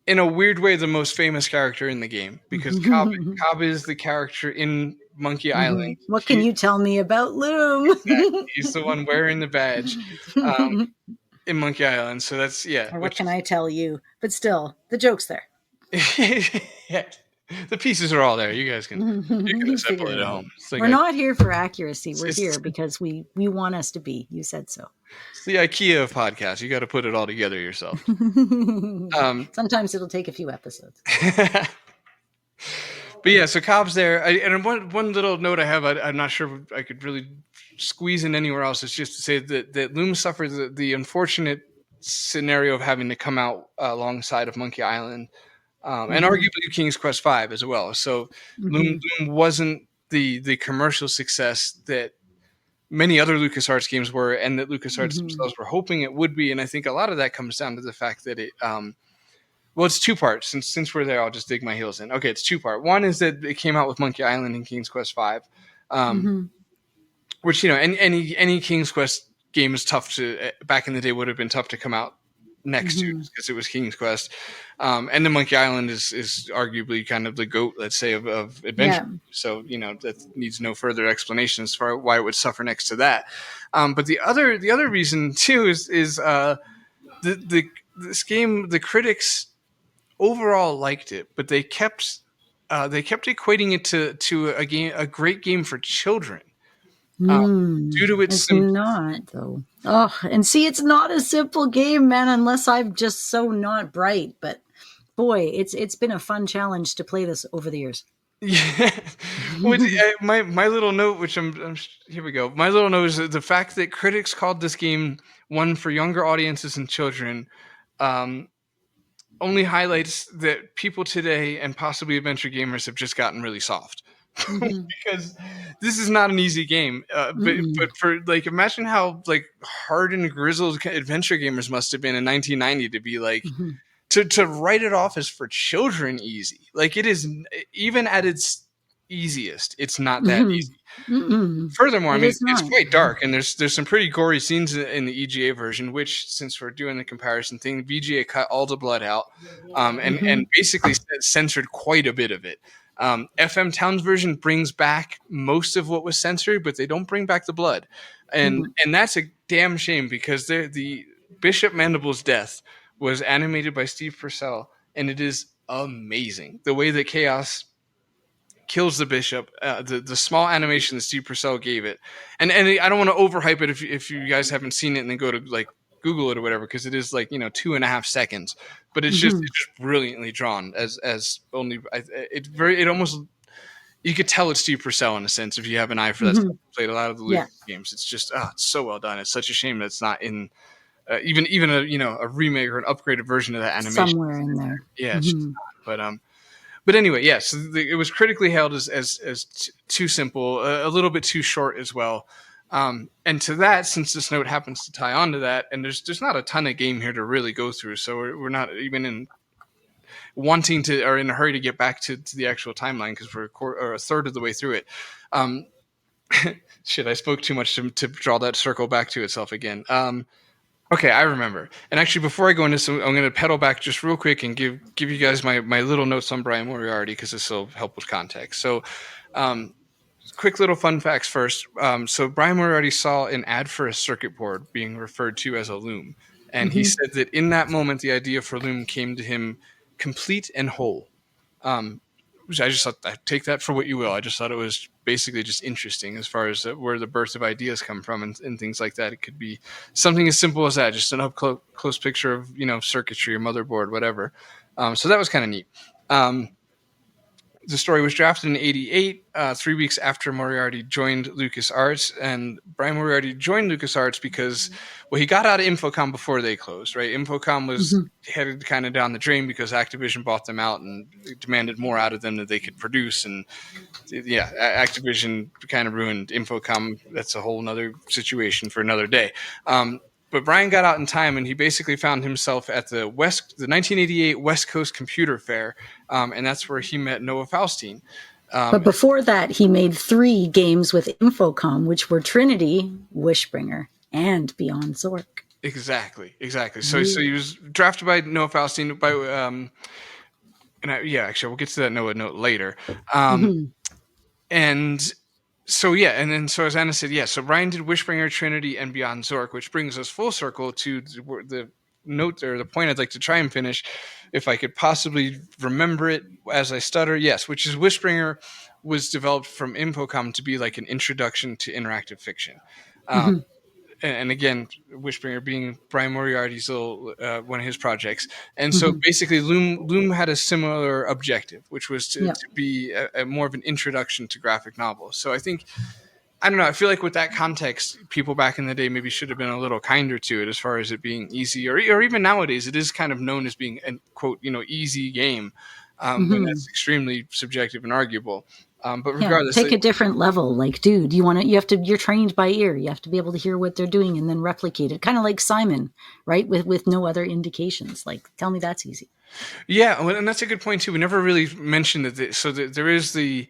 S4: in a weird way the most famous character in the game, because Cobb is the character in Monkey Island.
S3: What can you tell me about Loom?
S4: Exactly. He's the one wearing the badge in Monkey Island. So that's
S3: Or what can I tell you? But still, the joke's there.
S4: Yeah. The pieces are all there. You guys can assemble it at home.
S3: We're not here for accuracy. We're here because we want us to be. You said so.
S4: It's the IKEA of podcasts. You got to put it all together yourself.
S3: Sometimes it'll take a few episodes.
S4: But yeah, so Cobb's there. And one little note I have, I'm not sure I could really squeeze in anywhere else. It's just to say that Loom suffered the unfortunate scenario of having to come out alongside of Monkey Island. And arguably King's Quest V as well. So Loom wasn't the commercial success that many other LucasArts games were, and that LucasArts themselves were hoping it would be. And I think a lot of that comes down to the fact that it, well, it's two parts. Since we're there, I'll just dig my heels in. Okay, it's two part. One is that it came out with Monkey Island and King's Quest V, which, you know, any King's Quest game is tough to, back in the day, would have been tough to come out next to, because it was King's Quest. And the Monkey Island is arguably kind of the GOAT, let's say, of adventure. Yeah. So, you know, that needs no further explanation as far as why it would suffer next to that. But the other reason too is this game, the critics overall liked it, but they kept equating it to a great game for children. Due to its
S3: not though. Oh, and see, it's not a simple game, man, unless I'm just so not bright. But boy, it's been a fun challenge to play this over the years.
S4: Yeah, my little note, which I'm here we go. My little note is the fact that critics called this game one for younger audiences and children. Only highlights that people today and possibly adventure gamers have just gotten really soft. Because this is not an easy game, but for like, imagine how like hard and grizzled adventure gamers must have been in 1990 to be like to write it off as for children easy. Like, it is, even at its easiest, it's not that easy. Furthermore, I mean, it's quite dark, and there's some pretty gory scenes in the EGA version, which, since we're doing the comparison thing, VGA cut all the blood out, and basically censored quite a bit of it. FM Towns version brings back most of what was censored, but they don't bring back the blood. And that's a damn shame, because the Bishop Mandible's death was animated by Steve Purcell, and it is amazing. The way that Chaos kills the Bishop, the small animation that Steve Purcell gave it. And I don't want to overhype it if you guys haven't seen it and then go to like Google it or whatever, because it is like, 2.5 seconds, but it's just brilliantly drawn as only it almost, you could tell it's Steve Purcell in a sense if you have an eye for that stuff. Played a lot of the Lucas games. It's just it's so well done. It's such a shame that it's not in even a remake or an upgraded version of that animation
S3: somewhere in there.
S4: Yeah, it's just not. But anyway, yes, it was critically hailed as too simple, a little bit too short as well. And to that, since this note happens to tie on to that, and there's not a ton of game here to really go through, so we're not even in wanting to, or in a hurry to get back to the actual timeline, because we're a third of the way through it. Shit, I spoke too much to draw that circle back to itself again. Okay, I remember. And actually, before I go into this, I'm going to pedal back just real quick and give you guys my little notes on Brian Moriarty, because this will help with context. So, quick little fun facts first. So Brian Moriarty saw an ad for a circuit board being referred to as a Loom. And he said that in that moment, the idea for Loom came to him complete and whole. Which I just thought, I take that for what you will. I just thought it was basically just interesting as far as where the birth of ideas come from and things like that. It could be something as simple as that, just an up close picture of, circuitry or motherboard, whatever. So that was kind of neat. The story was drafted in 88, 3 weeks after Moriarty joined LucasArts. And Brian Moriarty joined LucasArts because, well, he got out of Infocom before they closed, right? Infocom was headed kind of down the drain because Activision bought them out and demanded more out of them than they could produce. And yeah, Activision kind of ruined Infocom. That's a whole nother situation for another day. But Brian got out in time, and he basically found himself at the 1988 West Coast Computer Fair, and that's where he met Noah Faustine.
S3: But before that, he made 3 games with Infocom, which were Trinity, Wishbringer, and Beyond Zork.
S4: Exactly. So he was drafted by Noah Faustine. Actually, we'll get to that Noah note later. And so, as Anna said, so Brian did Wishbringer, Trinity, and Beyond Zork, which brings us full circle to the note or the point I'd like to try and finish, if I could possibly remember it as I stutter. Yes, which is Wishbringer was developed from Infocom to be like an introduction to interactive fiction. And again, Wishbringer being Brian Moriarty's little one of his projects. And so basically Loom had a similar objective, which was to be a more of an introduction to graphic novels. So I think, I don't know, I feel like with that context, people back in the day maybe should have been a little kinder to it as far as it being easy, or even nowadays it is kind of known as being a quote, easy game. When that's extremely subjective and arguable. But regardless,
S3: take a different level. Like, dude, you're trained by ear. You have to be able to hear what they're doing and then replicate it. Kind of like Simon, right? With no other indications. Like, tell me that's easy.
S4: Yeah. And that's a good point too. We never really mentioned that. There is the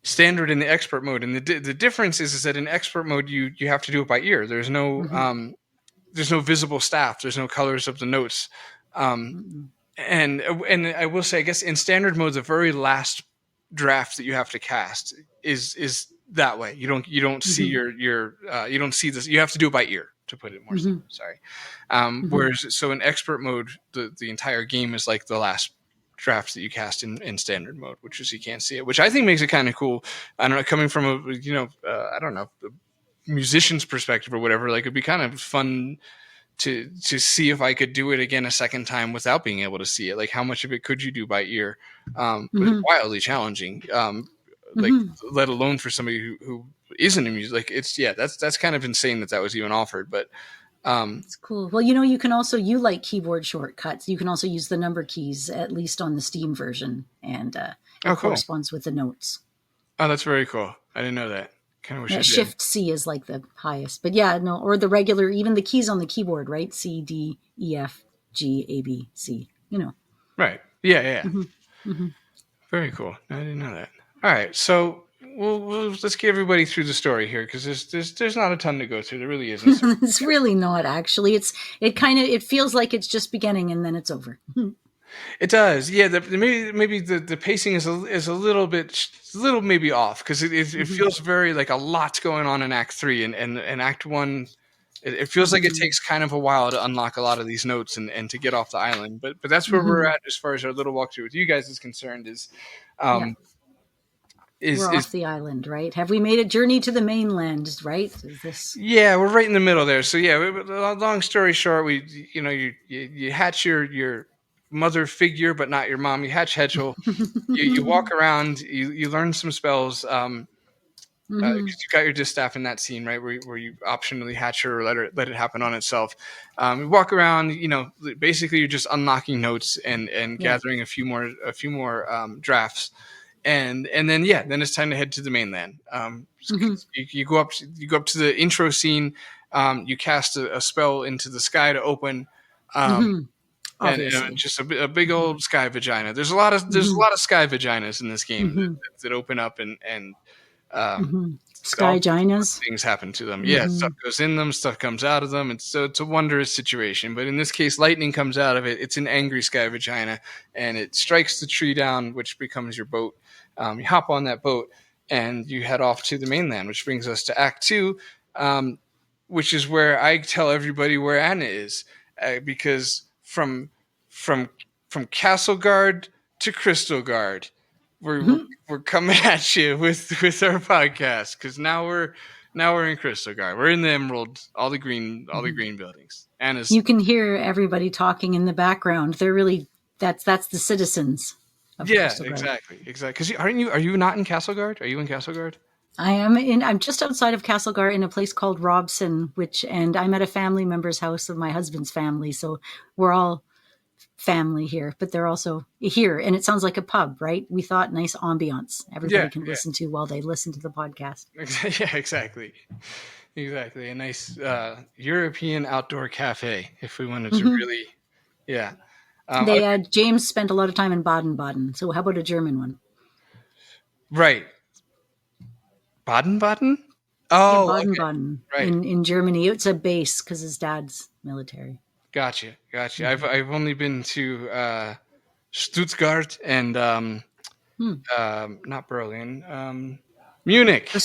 S4: standard and the expert mode. And the difference is that in expert mode, you have to do it by ear. There's no visible staff. There's no colors of the notes. And I will say, I guess in standard mode, the very last draft that you have to cast is that way. You don't see you don't see this. You have to do it by ear, to put it more simple. Sorry. Whereas so in expert mode, the entire game is like the last draft that you cast in standard mode, which is you can't see it, which I think makes it kind of cool. I don't know, coming from a musician's perspective or whatever, like it'd be kind of fun to see if I could do it again a second time without being able to see it. Like, how much of it could you do by ear? But it's wildly challenging. Like, let alone for somebody who isn't a music. Like, that's kind of insane that was even offered. But
S3: it's cool. Well, you can also, you like keyboard shortcuts. You can also use the number keys, at least on the Steam version, and it corresponds with the notes.
S4: Oh, that's very cool. I didn't know that. Kind of wish I did. Shift
S3: C is like the highest, but or the regular, even the keys on the keyboard, right? C, D, E, F, G, A, B, C.
S4: Right. Yeah. Very cool. I didn't know that. All right, so let's get everybody through the story here, because there's not a ton to go through. There really isn't.
S3: It's really not, actually. It feels like it's just beginning and then it's over.
S4: It does, yeah. Maybe the pacing is a little maybe off, because it feels very like a lot's going on in Act 3 and Act 1. It feels like it takes kind of a while to unlock a lot of these notes and to get off the island. But that's where we're at as far as our little walkthrough with you guys is concerned.
S3: We're off the island, right? Have we made a journey to the mainland, right?
S4: Yeah, we're right in the middle there. So yeah, long story short, you hatch your mother figure, but not your mom. You hatch Hedgel. you walk around. You learn some spells. You got your distaff in that scene, right, where you optionally hatch her or let it happen on itself. You walk around. Basically you're just unlocking notes and gathering a few more drafts, and then it's time to head to the mainland. You go up to the intro scene. You cast a spell into the sky to open. And just a big old sky vagina. There's a lot of sky vaginas in this game that open up and
S3: sky vaginas.
S4: Things happen to them. Yeah, stuff goes in them, stuff comes out of them. It's a wondrous situation. But in this case, lightning comes out of it. It's an angry sky vagina, and it strikes the tree down, which becomes your boat. You hop on that boat and you head off to the mainland, which brings us to Act 2, which is where I tell everybody where Anna is, because from Castle Guard to Crystal Guard, we're coming at you with our podcast, because now we're in Crystal Guard. We're in the Emerald, all the green buildings.
S3: You can hear everybody talking in the background. They're really that's the citizens. of
S4: Yeah,
S3: Crystal Guard.
S4: exactly. Because are you not in Castleguard? Are you in Castleguard?
S3: I'm just outside of Castlegar in a place called Robson, and I'm at a family member's house of my husband's family. So we're all family here, but they're also here. And it sounds like a pub, right? We thought nice ambiance. Everybody can listen to while they listen to the podcast.
S4: Yeah, exactly. Exactly. A nice European outdoor cafe if we wanted to really, yeah.
S3: James spent a lot of time in Baden-Baden. So how about a German one?
S4: Right. Baden-Baden? Oh,
S3: Baden-Baden.
S4: Okay. Right.
S3: In Germany. It's a base because his dad's military. Gotcha.
S4: I've only been to Stuttgart and not Berlin, Munich.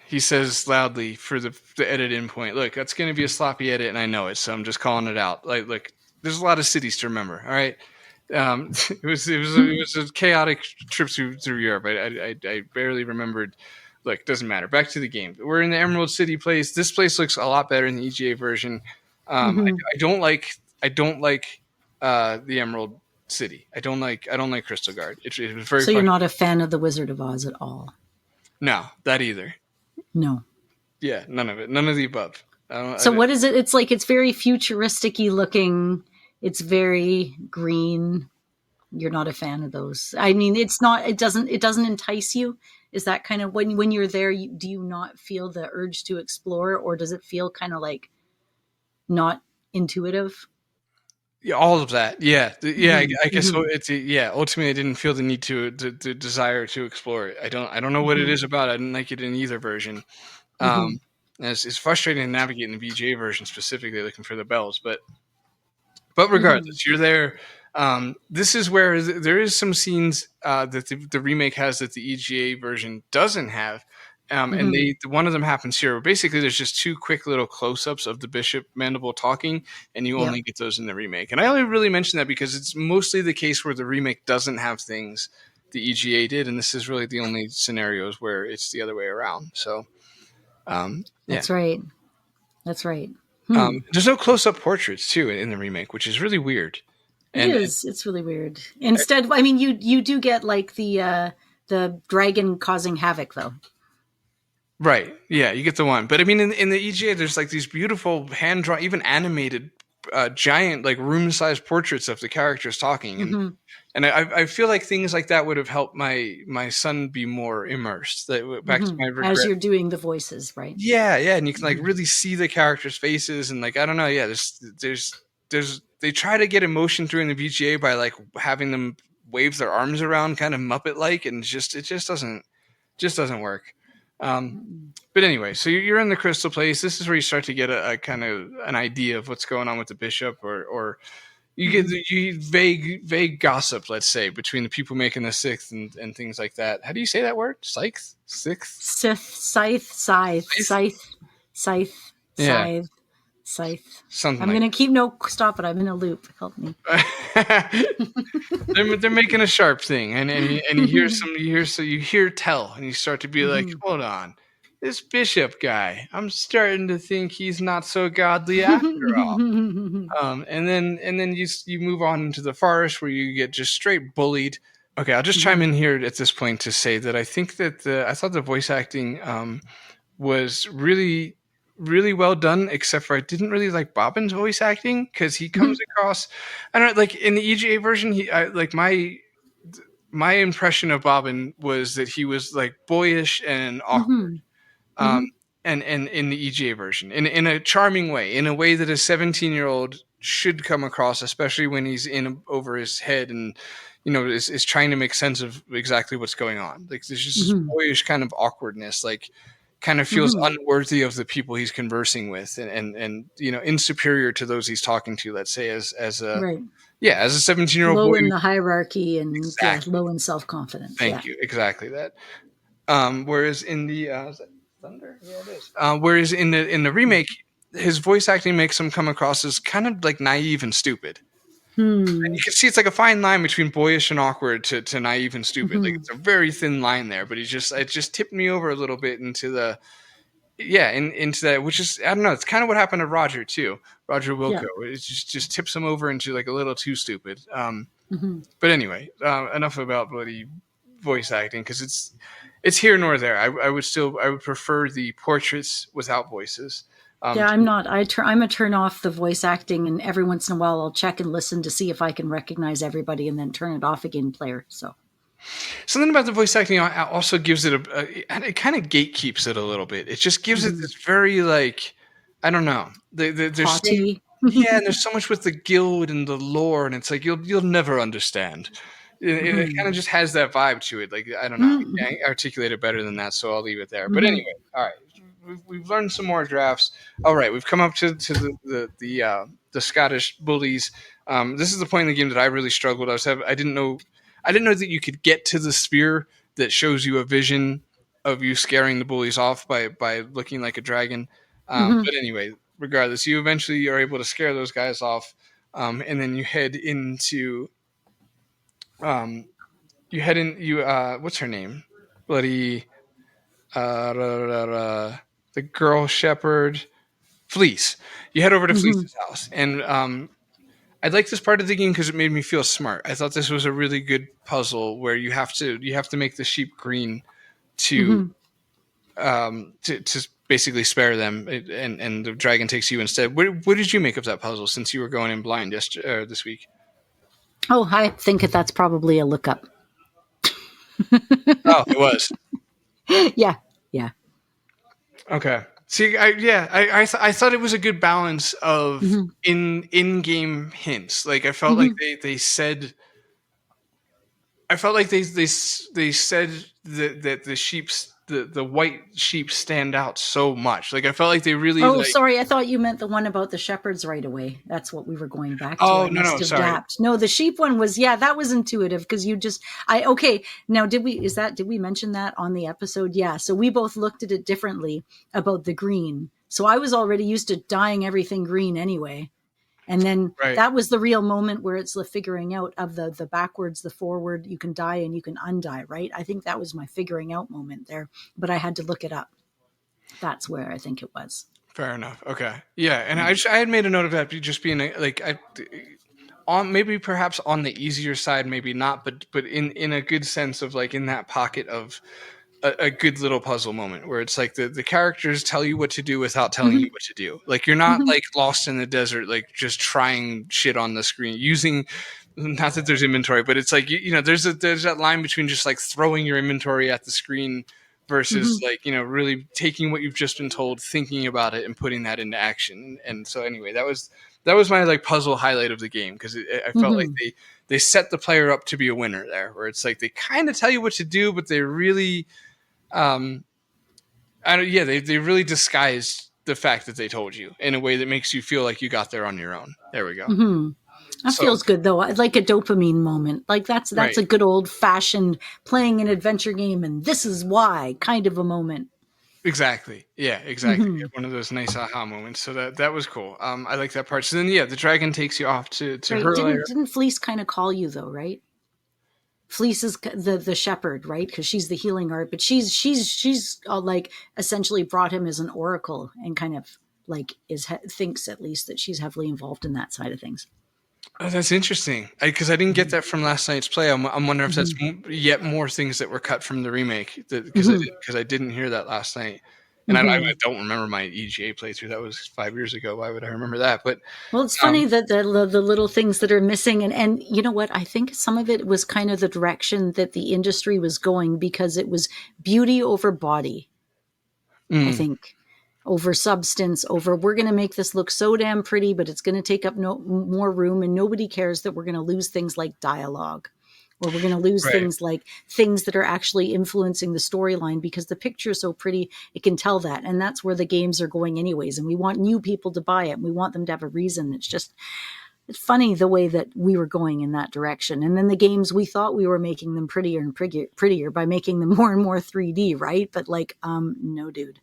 S4: He says loudly for the edit in point. Look, that's going to be a sloppy edit, and I know it, so I'm just calling it out. Like, look, there's a lot of cities to remember. All right, it was a chaotic trip through Europe. I barely remembered. Look, doesn't matter. Back to the game. We're in the Emerald City place. This place looks a lot better in the EGA version. I don't like the Emerald City. I don't like Crystal Guard. It was very.
S3: So you're not a fan of the Wizard of Oz at all?
S4: No, that either.
S3: No.
S4: Yeah, none of it. None of the above.
S3: What is it? It's like it's very futuristic-y looking. It's very green. You're not a fan of those. I mean, it's not. It doesn't entice you. Is that kind of when you're there? Do you not feel the urge to explore, or does it feel kind of like not intuitive?
S4: Yeah, all of that. Yeah, I guess so. It's ultimately, I didn't feel the need to desire to explore it. I don't know what it is about it. I didn't like it in either version. It's frustrating to navigate in the VGA version specifically, looking for the bells. But regardless, you're there. This is where there is some scenes that the remake has that the EGA version doesn't have. And one of them happens here. Basically, there's just two quick little close-ups of the Bishop Mandible talking, and you only get those in the remake. And I only really mention that because it's mostly the case where the remake doesn't have things the EGA did, and this is really the only scenarios where it's the other way around. So,
S3: That's right.
S4: There's no close-up portraits too in the remake, which is really weird.
S3: It's really weird. Instead, I mean, you do get like the dragon causing havoc, though.
S4: Right. Yeah, you get the one. But I mean, in the EGA, there's like these beautiful hand-drawn, even animated, giant, like room-sized portraits of the characters talking. And I feel like things like that would have helped my son be more immersed. Back to my regret.
S3: As you're doing the voices, right?
S4: Yeah. And you can like really see the characters' faces and like, I don't know. Yeah, there's they try to get emotion through in the VGA by like having them wave their arms around kind of Muppet-like, and it just doesn't work. But anyway, so you're in the Crystal Place. This is where you start to get a kind of an idea of what's going on with the bishop, or you get vague gossip, let's say, between the people making the sixth and things like that. How do you say that word? Scythe? Sixth?
S3: Scythe. Something. I'm going to stop it. I'm in a loop. Help me.
S4: they're making a sharp thing, and you hear tell, and you start to be like, hold on, this bishop guy, I'm starting to think he's not so godly after all. And then you move on into the forest where you get just straight bullied. Okay, I'll just chime in here at this point to say that I think that I thought the voice acting was really, really well done, except for I didn't really like Bobbin's voice acting because he comes across, I don't know, like in the EGA version, my impression of Bobbin was that he was like boyish and awkward. And in the EGA version, in a charming way, in a way that a 17-year-old should come across, especially when he's in over his head and is trying to make sense of exactly what's going on. Like there's just this boyish kind of awkwardness, like kind of feels unworthy of the people he's conversing with, and insuperior to those he's talking to. Let's say as a 17-year-old
S3: low
S4: boy
S3: in the hierarchy and low in self-confidence.
S4: Thank you, exactly that. Whereas in the is that Thunder? Yeah, it is. Whereas in the remake, his voice acting makes him come across as kind of like naive and stupid. And you can see it's like a fine line between boyish and awkward to naive and stupid. Like it's a very thin line there, but it just tipped me over a little bit into that, which is, I don't know, it's kind of what happened to Roger too. Roger Wilco. It just tips him over into like a little too stupid. But anyway, enough about bloody voice acting, because it's here nor there. I would prefer the portraits without voices.
S3: Yeah, I'm not. I'm a turn off the voice acting, and every once in a while I'll check and listen to see if I can recognize everybody, and then turn it off again. Player. So
S4: something about the voice acting also gives it it kind of gatekeeps it a little bit. It just gives it this very like, I don't know. There's
S3: haughty.
S4: Yeah, and there's so much with the guild and the lore, and it's like you'll never understand. It kind of just has that vibe to it. Like, I don't know, I can't articulate it better than that, so I'll leave it there. But anyway, all right, we've learned some more drafts. All right, we've come up to the Scottish bullies. This is the point in the game that I really struggled. I didn't know that you could get to the sphere that shows you a vision of you scaring the bullies off by looking like a dragon. But anyway, regardless, you eventually are able to scare those guys off, and then you head into what's her name? Bloody the girl shepherd, Fleece. You head over to Fleece's house, and I like this part of the game because it made me feel smart. I thought this was a really good puzzle where you have to make the sheep green to basically spare them, and the dragon takes you instead. What did you make of that puzzle, since you were going in blind this week?
S3: Oh, I think that's probably a lookup.
S4: Oh, it was.
S3: Yeah.
S4: Okay. See, I thought it was a good balance of in-game hints. Like, I felt like they said. I felt like they said that the sheep's the white sheep stand out so much. Like, I felt like they really.
S3: Oh, sorry, I thought you meant the one about the shepherds right away. That's what we were going back to.
S4: Oh, no, sorry.
S3: No, the sheep one was, that was intuitive, because okay. Now, did we mention that on the episode? Yeah. So we both looked at it differently about the green. So I was already used to dyeing everything green anyway. And then that was the real moment where it's the figuring out of the backwards, the forward, you can dye and you can undye, right? I think that was my figuring out moment there, but I had to look it up. That's where I think it was.
S4: Fair enough. Okay. Yeah. And I had made a note of that just being maybe perhaps on the easier side, maybe not, but in a good sense of like in that pocket of a good little puzzle moment where it's like the characters tell you what to do without telling you what to do. Like, you're not like lost in the desert, like just trying shit on the screen using, not that there's inventory, but it's like, there's that line between just like throwing your inventory at the screen versus like, really taking what you've just been told, thinking about it and putting that into action. And so anyway, that was my like puzzle highlight of the game, because I felt like they set the player up to be a winner there, where it's like they kind of tell you what to do, but they really they really disguised the fact that they told you in a way that makes you feel like you got there on your own. There we go.
S3: That feels good, though. Like a dopamine moment. Like that's a good old fashioned playing an adventure game, and this is why kind of a moment.
S4: Exactly. Yeah, exactly. One of those nice aha moments. So that was cool. I like that part. So then, the dragon takes you off to her lair.
S3: Didn't Fleece kind of call you though, right? Fleece is the shepherd, right? Because she's the healing art, but she's like essentially brought him as an oracle, and kind of like thinks at least that she's heavily involved in that side of things.
S4: Oh, that's interesting, because I didn't get that from last night's play. I'm wondering if that's yet more things that were cut from the remake, because I didn't hear that last night. And I don't remember my EGA playthrough. That was 5 years ago. Why would I remember that? But
S3: it's funny that the little things that are missing, and you know what? I think some of it was kind of the direction that the industry was going, because it was beauty over body. I think over substance, over we're going to make this look so damn pretty, but it's going to take up more room, and nobody cares that we're going to lose things like dialogue. Or we're going to lose things like things that are actually influencing the storyline, because the picture is so pretty, it can tell that. And that's where the games are going anyways. And we want new people to buy it. And we want them to have a reason. It's funny the way that we were going in that direction. And then the games, we thought we were making them prettier and prettier by making them more and more 3D, right? But like, no, dude.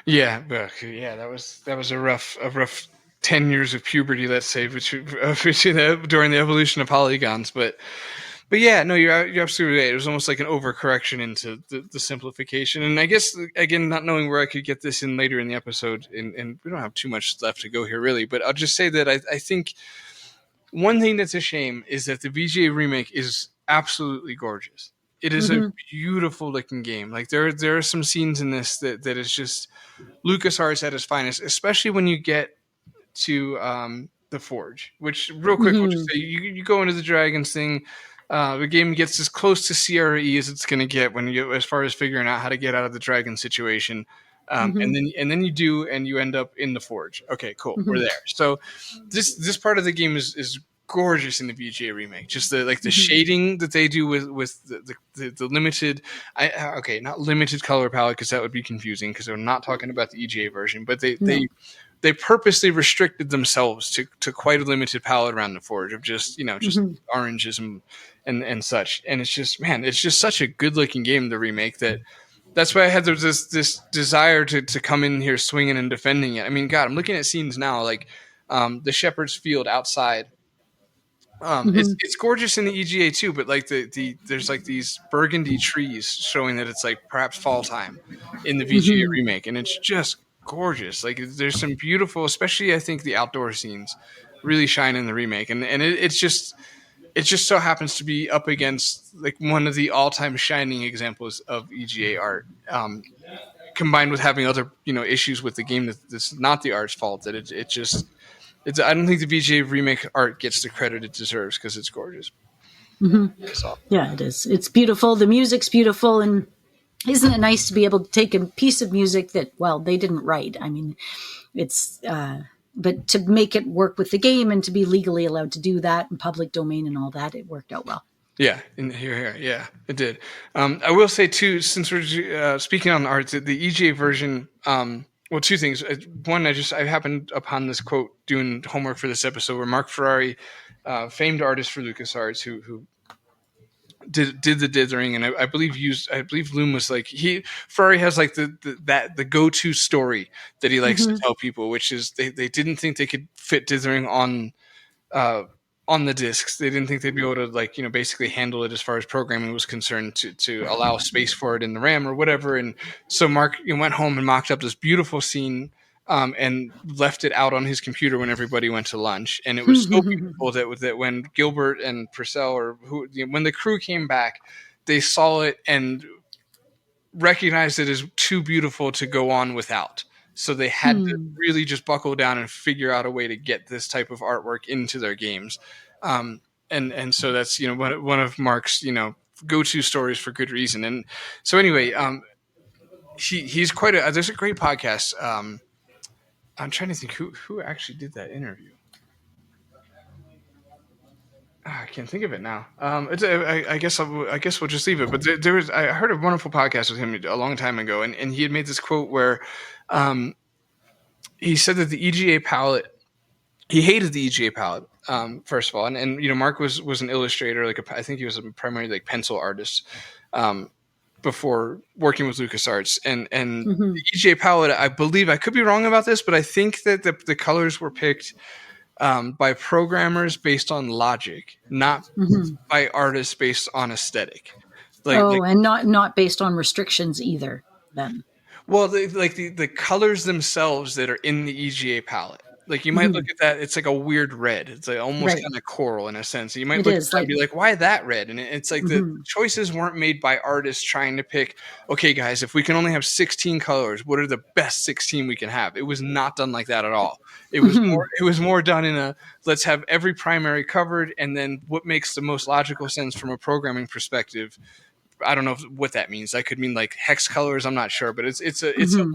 S4: Yeah. That was a rough 10 years of puberty, let's say, during the evolution of polygons. But yeah, no, you're absolutely right. It was almost like an overcorrection into the simplification. And I guess, again, not knowing where I could get this in later in the episode, and we don't have too much left to go here, really, but I'll just say that I think one thing that's a shame is that the VGA remake is absolutely gorgeous. It is a beautiful looking game. Like there are some scenes in this that is just LucasArts at its finest, especially when you get to the Forge. Which, real quick, we'll just say you go into the Dragons thing. The game gets as close to Sierra E as it's going to get when you, as far as figuring out how to get out of the dragon situation. And then you do, and you end up in the Forge. Okay, cool. We're there. So this part of the game is gorgeous in the VGA remake. Just the shading that they do with the limited, not limited color palette, because that would be confusing because they're not talking about the EGA version, but they purposely restricted themselves to quite a limited palette around the Forge of just oranges and such. And it's just such a good looking game, the remake, that's why I had this desire to come in here swinging and defending it. I mean, God, I'm looking at scenes now, like the Shepherd's Field outside. It's gorgeous in the EGA too, but like there's like these burgundy trees showing that it's like perhaps fall time in the VGA remake, and it's just gorgeous. Like there's some beautiful, especially I think the outdoor scenes really shine in the remake, and it just so happens to be up against like one of the all-time shining examples of EGA art, combined with having other issues with the game that's not the art's fault. That I don't think the VGA remake art gets the credit it deserves because it's gorgeous. So.
S3: Yeah, it is. It's beautiful. The music's beautiful, and isn't it nice to be able to take a piece of music that, well, they didn't write. I mean, it's but to make it work with the game and to be legally allowed to do that in public domain and all that, it worked out well. Yeah,
S4: yeah, it did. I will say too, since we're speaking on art, the EGA version. Well, two things. One, I happened upon this quote doing homework for this episode where Mark Ferrari, famed artist for LucasArts, who did the dithering, and I believe Loom was like Ferrari has like the go-to story that he likes to tell people, which is they didn't think they could fit dithering on the discs. They didn't think they'd be able to basically handle it as far as programming was concerned to allow space for it in the RAM or whatever. And so Mark went home and mocked up this beautiful scene and left it out on his computer when everybody went to lunch. And it was so beautiful that when Gilbert and Purcell when the crew came back, they saw it and recognized it as too beautiful to go on without. So they had to really just buckle down and figure out a way to get this type of artwork into their games. And so that's, one of Mark's, go-to stories for good reason. And so anyway, he's there's a great podcast. I'm trying to think who actually did that interview. I can't think of it now. I guess we'll just leave it. But I heard a wonderful podcast with him a long time ago, and he had made this quote where he said that the EGA palette, he hated the EGA palette, first of all, and Mark was an illustrator, I think he was a primarily pencil artist before working with LucasArts, and the EGA palette, I believe, I could be wrong about this, but I think that the colors were picked by programmers based on logic, not by artists based on aesthetic.
S3: And not based on restrictions either. Then,
S4: well, the colors themselves that are in the EGA palette. Like you might look at that, it's like a weird red. It's like almost kind of coral in a sense. You might look at that and be like, why that red? And it's like the choices weren't made by artists trying to pick, okay, guys, if we can only have 16 colors, what are the best 16 we can have? It was not done like that at all. It was more done in a, let's have every primary covered, and then what makes the most logical sense from a programming perspective. I don't know what that means. That could mean like hex colors. I'm not sure, but it's a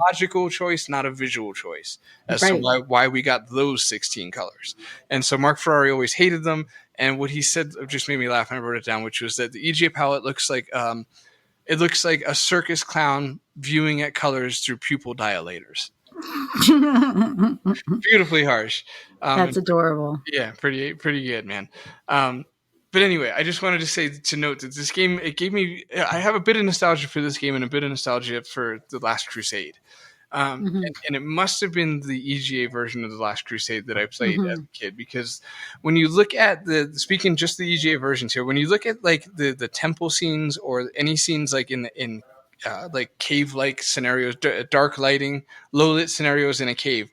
S4: logical choice, not a visual choice as to why we got those 16 colors. And so Mark Ferrari always hated them. And what he said just made me laugh, and I wrote it down, which was that the EGA palette looks like a circus clown viewing at colors through pupil dilators. Beautifully harsh.
S3: That's adorable.
S4: Yeah, pretty good, man. But anyway, I just wanted to note that this game, I have a bit of nostalgia for this game and a bit of nostalgia for The Last Crusade. And it must have been the EGA version of The Last Crusade that I played as a kid, because when you look at speaking just the EGA versions here, when you look at like the temple scenes or any scenes like in like cave-like scenarios, dark lighting, low-lit scenarios in a cave,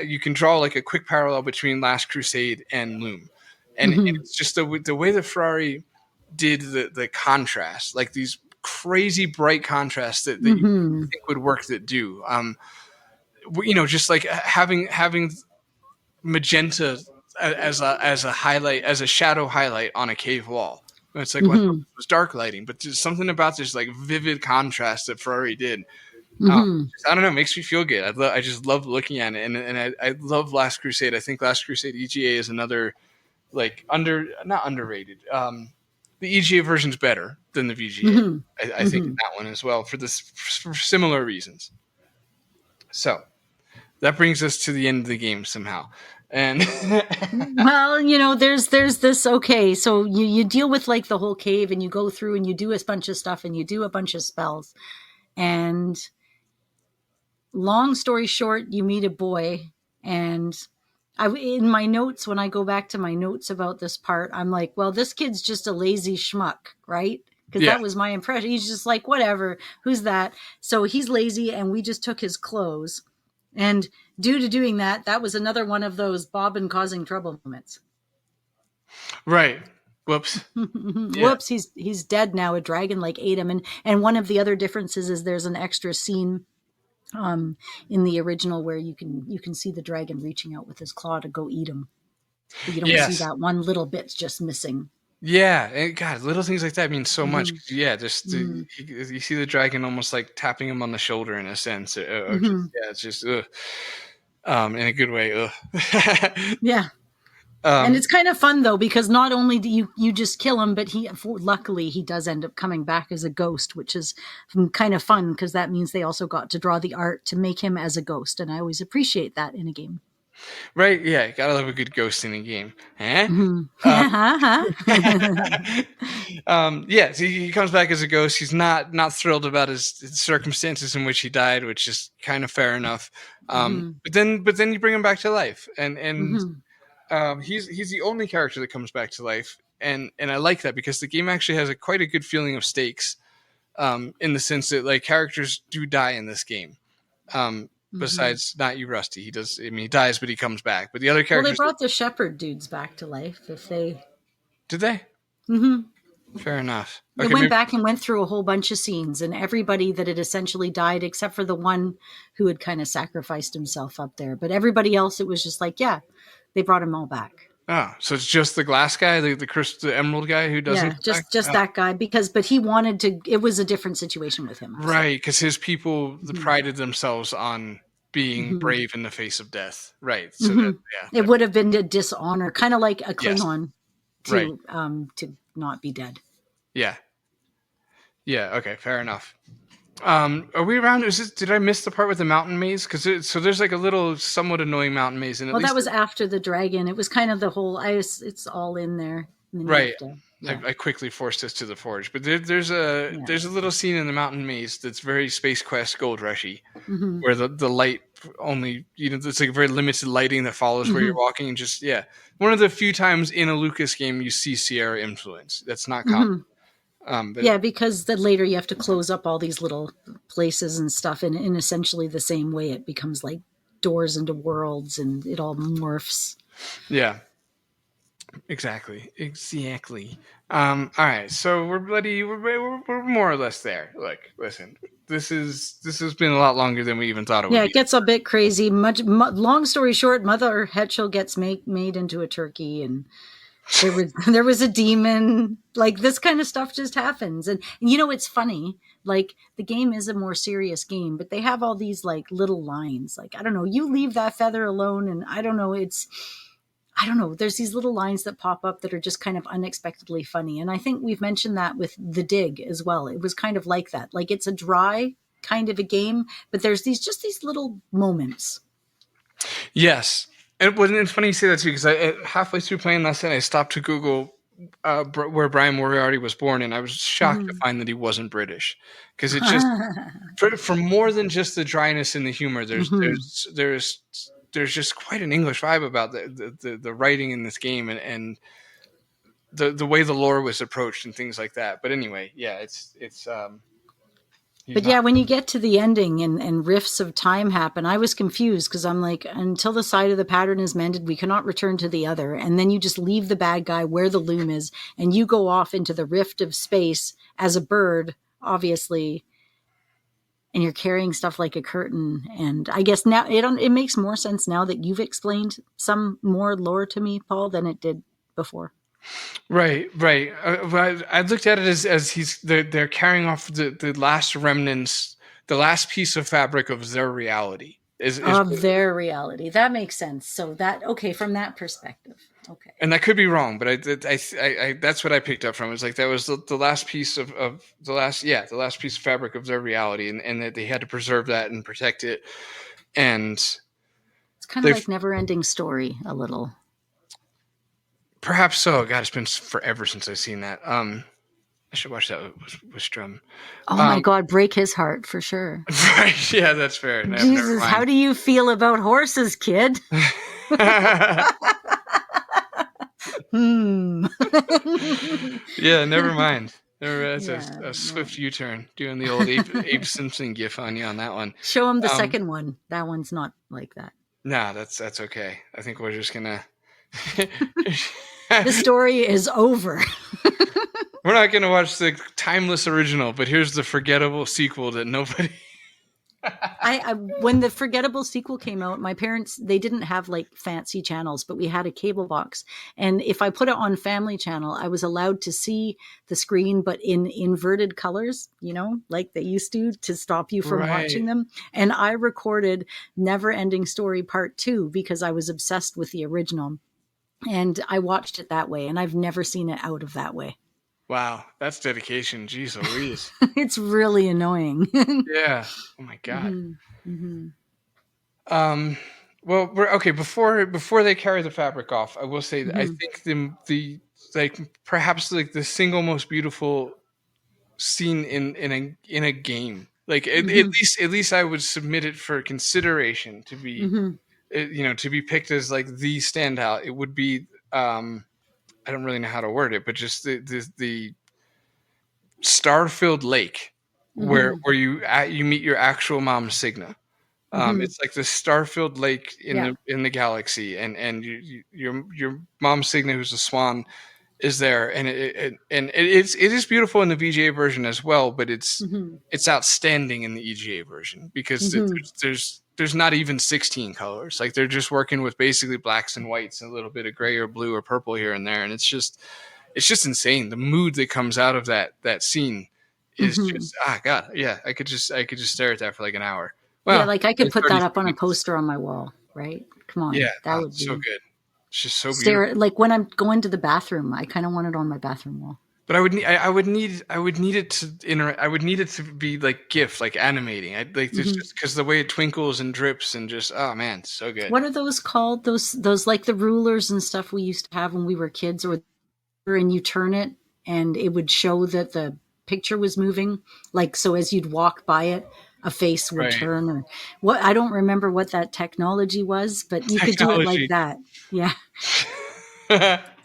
S4: you can draw like a quick parallel between Last Crusade and Loom. and it's just the way that Ferrari did the contrast, like these crazy bright contrasts that you think would work that do. Just like having magenta as a highlight, as a shadow highlight on a cave wall. It's like what it was dark lighting, but there's something about this like vivid contrast that Ferrari did. I don't know, it makes me feel good. I just love looking at it, and I love Last Crusade. I think Last Crusade EGA is another like not underrated. The EGA version's better than the VGA. I think that one as well for similar reasons. So that brings us to the end of the game somehow. And
S3: well, there's this. Okay, so you deal with like the whole cave, and you go through and you do a bunch of stuff, and you do a bunch of spells, and long story short, you meet a boy, and in my notes, when I go back to my notes about this part, I'm like, well, this kid's just a lazy schmuck, right? Because that was my impression. He's just like, whatever, who's that? So he's lazy, and we just took his clothes. And due to doing that, that was another one of those Bobbin causing trouble moments.
S4: Right. Whoops.
S3: Whoops, he's dead now. A dragon like ate him. And one of the other differences is there's an extra scene in the original where you can see the dragon reaching out with his claw to go eat him. But you don't see that one little bit's just missing. Yeah,
S4: and God, little things like that mean so much. Yeah, just you see the dragon almost like tapping him on the shoulder in a sense. It's just in a good way.
S3: Yeah. And it's kind of fun though, because not only do you just kill him, but luckily he does end up coming back as a ghost, which is kind of fun because that means they also got to draw the art to make him as a ghost, and I always appreciate that in a game.
S4: Right, yeah, gotta love a good ghost in a game. So he comes back as a ghost. He's not thrilled about his circumstances in which he died, which is kind of fair enough. But then you bring him back to life, and he's the only character that comes back to life, and I like that because the game actually has quite a good feeling of stakes, in the sense that like characters do die in this game. Besides not you, Rusty. He does. I mean, he dies, but he comes back. But the other characters.
S3: Well, they brought the shepherd dudes back to life.
S4: Did they? Fair enough.
S3: They went back and went through a whole bunch of scenes, and everybody that had essentially died, except for the one who had kind of sacrificed himself up there. But everybody else, it was just like, yeah, they brought them all back.
S4: Oh, so it's just the glass guy, the emerald guy who doesn't.
S3: Yeah, just that guy but he wanted to. It was a different situation with him,
S4: right? Because his people prided themselves on being brave in the face of death, right? So
S3: it would have been a dishonor, kind of like a Klingon to not be dead.
S4: Yeah. Okay, fair enough. Are we around? Did I miss the part with the mountain maze? Because there's like a little somewhat annoying mountain maze, and
S3: that was after the dragon. It was kind of the whole. It's all in there.
S4: Right. I quickly forced us to the forge, but there's a little scene in the mountain maze that's very Space Quest Gold Rushy, where the light only it's like very limited lighting that follows where you're walking, and just one of the few times in a Lucas game you see Sierra influence. That's not common.
S3: Because then later you have to close up all these little places and stuff, and in essentially the same way it becomes like doors into worlds, and it all morphs.
S4: Yeah. Exactly. All right, so we're more or less there. Look, listen, this has been a lot longer than we even thought it would be.
S3: Yeah, it gets a bit crazy. Long story short, Mother Hetchel gets made into a turkey, and there was a demon. Like, this kind of stuff just happens. And it's funny. Like, the game is a more serious game, but they have all these like little lines. Like, I don't know, you leave that feather alone, and I don't know, there's these little lines that pop up that are just kind of unexpectedly funny. And I think we've mentioned that with The Dig as well. It was kind of like that. Like, it's a dry kind of a game, but there's these little moments.
S4: Yes. And it's funny you say that too, because I halfway through playing last night, I stopped to Google where Brian Moriarty was born, and I was shocked to find that he wasn't British. Because it just, for more than just the dryness and the humor, there's just quite an English vibe about the writing in this game and the way the lore was approached and things like that. But anyway, it's
S3: But yeah, when you get to the ending and rifts of time happen, I was confused because I'm like, until the side of the pattern is mended, we cannot return to the other. And then you just leave the bad guy where the loom is, and you go off into the rift of space as a bird, obviously, and you're carrying stuff like a curtain. And I guess now it makes more sense now that you've explained some more lore to me, Paul, than it did before.
S4: Right. I looked at it as they're carrying off the last remnants, the last piece of fabric of their reality.
S3: Their reality. That makes sense. So from that perspective. Okay.
S4: And I could be wrong, but I that's what I picked up from. It's like that was the last piece of the last piece of fabric of their reality, and that they had to preserve that and protect it. And
S3: it's kind of like Never-Ending Story a little.
S4: Perhaps so. God, it's been forever since I've seen that. I should watch that with Strum.
S3: Oh my God, break his heart for sure.
S4: Right? Yeah, that's fair.
S3: Jesus, how do you feel about horses, kid?
S4: Yeah, never mind. That's a swift U-turn. Doing the old Abe Simpson gif on you on that one.
S3: Show him the second one. That one's not like that.
S4: Nah, that's okay. I think we're just gonna.
S3: The story is over.
S4: We're not going to watch the timeless original, but here's the forgettable sequel that nobody.
S3: When the forgettable sequel came out, my parents, they didn't have like fancy channels, but we had a cable box. And if I put it on Family Channel, I was allowed to see the screen, but in inverted colors, like they used to stop you from watching them. And I recorded Never-Ending Story Part 2 because I was obsessed with the original. And I watched it that way, and I've never seen it out of that way.
S4: Wow, that's dedication. Jeez Louise.
S3: It's really annoying.
S4: Yeah. Oh my God. Mm-hmm. Well, okay. Before they carry the fabric off, I will say that I think the perhaps the single most beautiful scene in a game. Like at least I would submit it for consideration to be. To be picked as like the standout, it would be I don't really know how to word it, but just the star-filled lake where you meet your actual mom Signa. It's like the star-filled lake in the galaxy, and your mom Signa, who's a swan, is there, and it is beautiful in the VGA version as well, but it's outstanding in the EGA version because there's not even 16 colors. Like they're just working with basically blacks and whites and a little bit of gray or blue or purple here and there. And it's just insane. The mood that comes out of that scene is just, God. Yeah. I could just stare at that for like an hour. Well,
S3: yeah. Like I could put that up on a poster on my wall, right? Come on.
S4: Yeah.
S3: That would be
S4: so good. It's just so beautiful.
S3: Like when I'm going to the bathroom, I kind of want it on my bathroom wall.
S4: But I would need it to be like GIF, like animating. I'd like just because the way it twinkles and drips and just man, so good.
S3: What are those called? Those like the rulers and stuff we used to have when we were kids, and you turn it and it would show that the picture was moving. Like so, as you'd walk by it, a face would turn or what? I don't remember what that technology was, but you could do it like that. Yeah.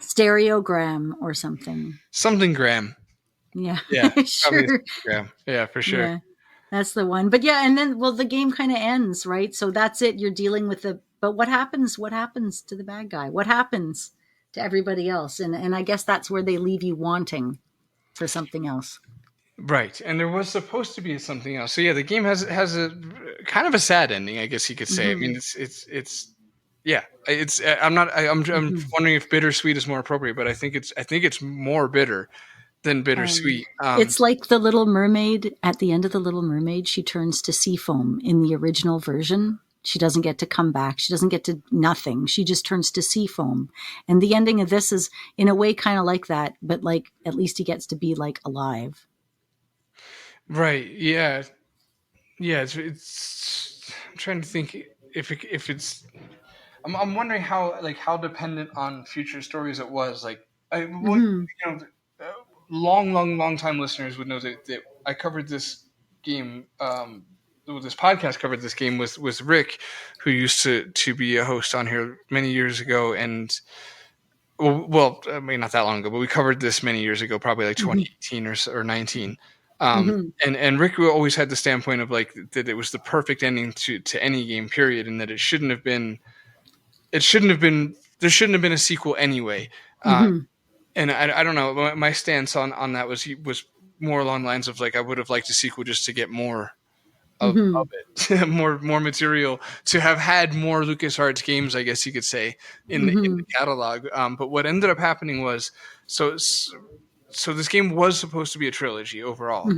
S3: Stereogram or something.
S4: Something gram.
S3: Yeah.
S4: Yeah.
S3: Sure.
S4: Gram. Yeah, for sure.
S3: Yeah, that's the one. But yeah, and then the game kind of ends, right? So that's it. You're dealing with but what happens? What happens to the bad guy? What happens to everybody else? And I guess that's where they leave you wanting for something else. Right.
S4: And there was supposed to be something else. So yeah, the game has a kind of a sad ending, I guess you could say. I mean, it's yeah, I'm wondering if bittersweet is more appropriate, but I think it's more bitter than bittersweet.
S3: It's like the Little Mermaid. At the end of the Little Mermaid, she turns to sea foam in the original version. She doesn't get to come back. She doesn't get to nothing. She just turns to sea foam. And the ending of this is in a way kind of like that, but like at least he gets to be like alive.
S4: Right. Yeah. Yeah. It's I'm trying to think if it's. I'm wondering how dependent on future stories it was. Like, long time listeners would know that I covered this game. This podcast covered this game with Rick, who used to be a host on here many years ago, and well, I mean not that long ago, but we covered this many years ago, probably like 2018 or 19. And Rick always had the standpoint of like that it was the perfect ending to any game, period, and that there shouldn't have been a sequel anyway. And I don't know, my stance on that was more along the lines of like I would have liked a sequel just to get more of it, more material, to have had more LucasArts games, I guess you could say, in the catalog. But what ended up happening was so this game was supposed to be a trilogy overall.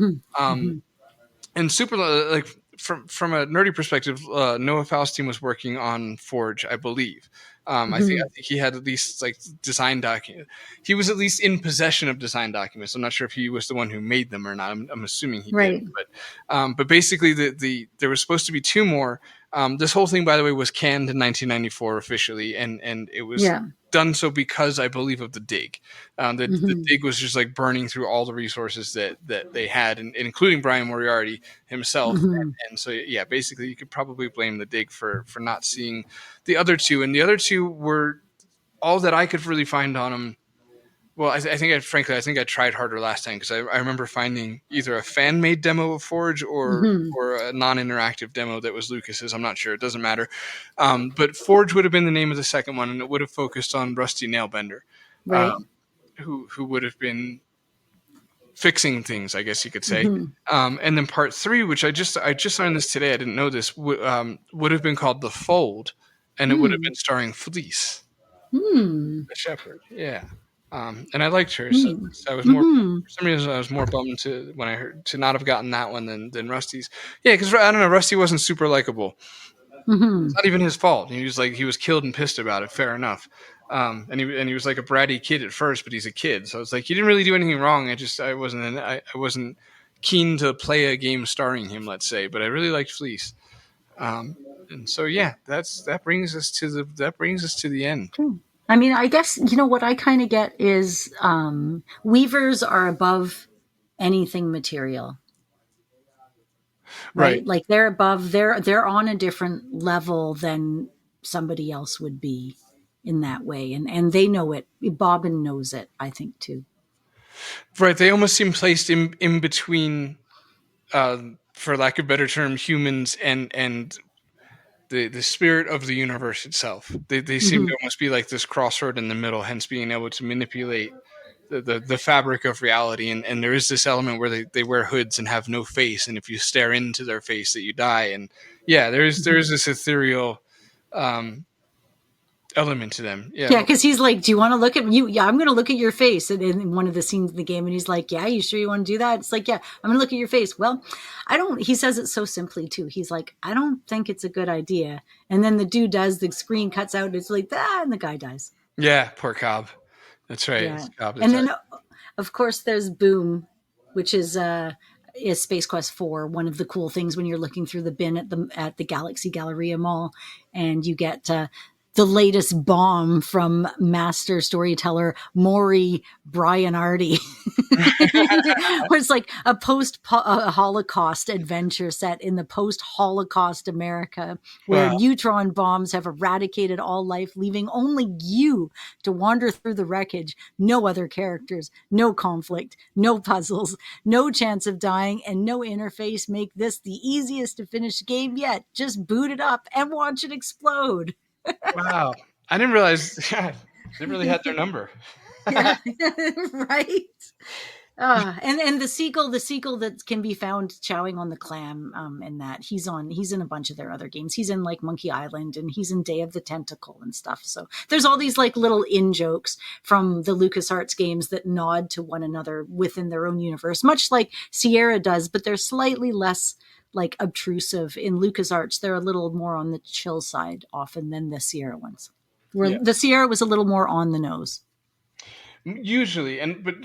S4: And super like from a nerdy perspective, Noah Faustine was working on Forge, I believe. I think he had at least like design document. He was at least in possession of design documents. I'm not sure if he was the one who made them or not. I'm assuming he did. But basically, there was supposed to be 2 more. This whole thing, by the way, was canned in 1994 officially, and it was done so because I believe of the dig. The dig was just like burning through all the resources that they had, and including Brian Moriarty himself. And so yeah, basically you could probably blame the dig for not seeing the other 2, and the other 2 were all that I could really find on them. Well, I think I tried harder last time, because I remember finding either a fan-made demo of Forge or a non-interactive demo that was Lucas's. I'm not sure. It doesn't matter. But Forge would have been the name of the second one, and it would have focused on Rusty Nailbender, who would have been fixing things, I guess you could say. And then part 3, which I just learned this today, I didn't know this, would have been called The Fold, and it would have been starring Fleece, the shepherd. Yeah. And I liked her, so I was more for some reason I was more bummed when I heard to not have gotten that one than Rusty's. Yeah, because I don't know, Rusty wasn't super likable. It's not even his fault. He was killed and pissed about it. Fair enough. And he was like a bratty kid at first, but he's a kid, so it's like he didn't really do anything wrong. I wasn't keen to play a game starring him, let's say, but I really liked Fleece. And so yeah, that brings us to the end.
S3: I mean, I guess, what I kind of get is weavers are above anything material. Right? Like they're above, they're on a different level than somebody else would be in that way. And they know it. Bobbin knows it, I think, too.
S4: Right. They almost seem placed in between, for lack of a better term, humans and the spirit of the universe itself. They seem to almost be like this crossroad in the middle, hence being able to manipulate the fabric of reality. And there is this element where they wear hoods and have no face, and if you stare into their face that you die. And yeah, there is this ethereal element to them. Yeah,
S3: because he's like, do you want to look at you? Yeah, I'm going to look at your face. And in one of the scenes in the game, and he's like, yeah, you sure you want to do that? It's like, yeah, I'm going to look at your face. Well, he says it so simply too. He's like, I don't think it's a good idea. And then the dude does, the screen cuts out, and it's like, and the guy dies.
S4: Yeah, poor Cobb. That's right.
S3: Yeah. And then, of course, there's Boom, which is Space Quest 4. One of the cool things when you're looking through the bin at the Galaxy Galleria Mall, and you get the latest bomb from master storyteller Maury Brianardi. Where it's like a post-Holocaust adventure set in the post-Holocaust America, where neutron bombs have eradicated all life, leaving only you to wander through the wreckage. No other characters, no conflict, no puzzles, no chance of dying, and no interface make this the easiest to finish game yet. Just boot it up and watch it explode.
S4: Wow. I didn't realize they really had their number.
S3: Yeah, right. And the sequel that can be found chowing on the clam, and that he's in a bunch of their other games. He's in like Monkey Island, and he's in Day of the Tentacle and stuff. So there's all these like little in jokes from the LucasArts games that nod to one another within their own universe, much like Sierra does, but they're slightly less like obtrusive. In LucasArts, they're a little more on the chill side often than the Sierra ones, where the Sierra was a little more on the nose.
S4: Usually, but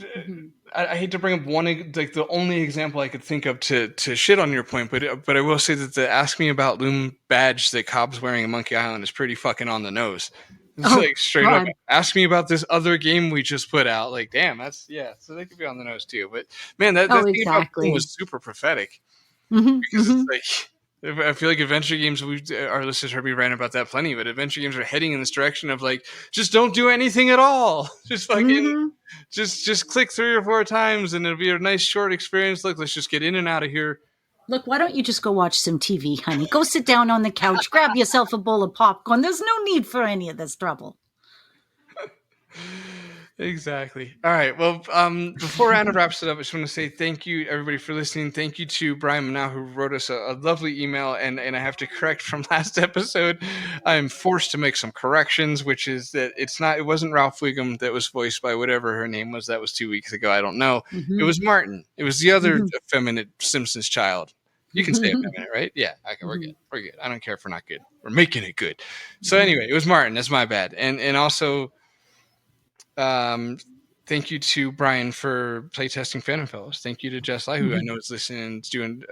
S4: I hate to bring up one, like the only example I could think of to shit on your point, but I will say that the Ask Me About Loom badge that Cobb's wearing in Monkey Island is pretty fucking on the nose. It's like straight up, ask me about this other game we just put out. Like, damn, so they could be on the nose too. But man, that thing about Loom was super prophetic. Because it's like I feel like adventure games, our listeners heard me rant about that plenty, but adventure games are heading in this direction of like, just don't do anything at all. Just fucking, just click 3 or 4 times and it'll be a nice short experience. Look, let's just get in and out of here.
S3: Look, why don't you just go watch some TV, honey? Go sit down on the couch, grab yourself a bowl of popcorn. There's no need for any of this trouble.
S4: Exactly. All right. Well, before Anna wraps it up, I just want to say thank you, everybody, for listening. Thank you to Brian Manow, who wrote us a lovely email. And I have to correct from last episode. I am forced to make some corrections, which is that it wasn't Ralph Wiggum that was voiced by whatever her name was. That was 2 weeks ago. I don't know. It was Martin. It was the other effeminate Simpsons child. You can say effeminate, right? Yeah. Okay, we're good. We're good. I don't care if we're not good. We're making it good. So anyway, it was Martin. That's my bad. And also, thank you to Brian for playtesting Phantom Fellows. Thank you to Jess Lai, who I know is listening and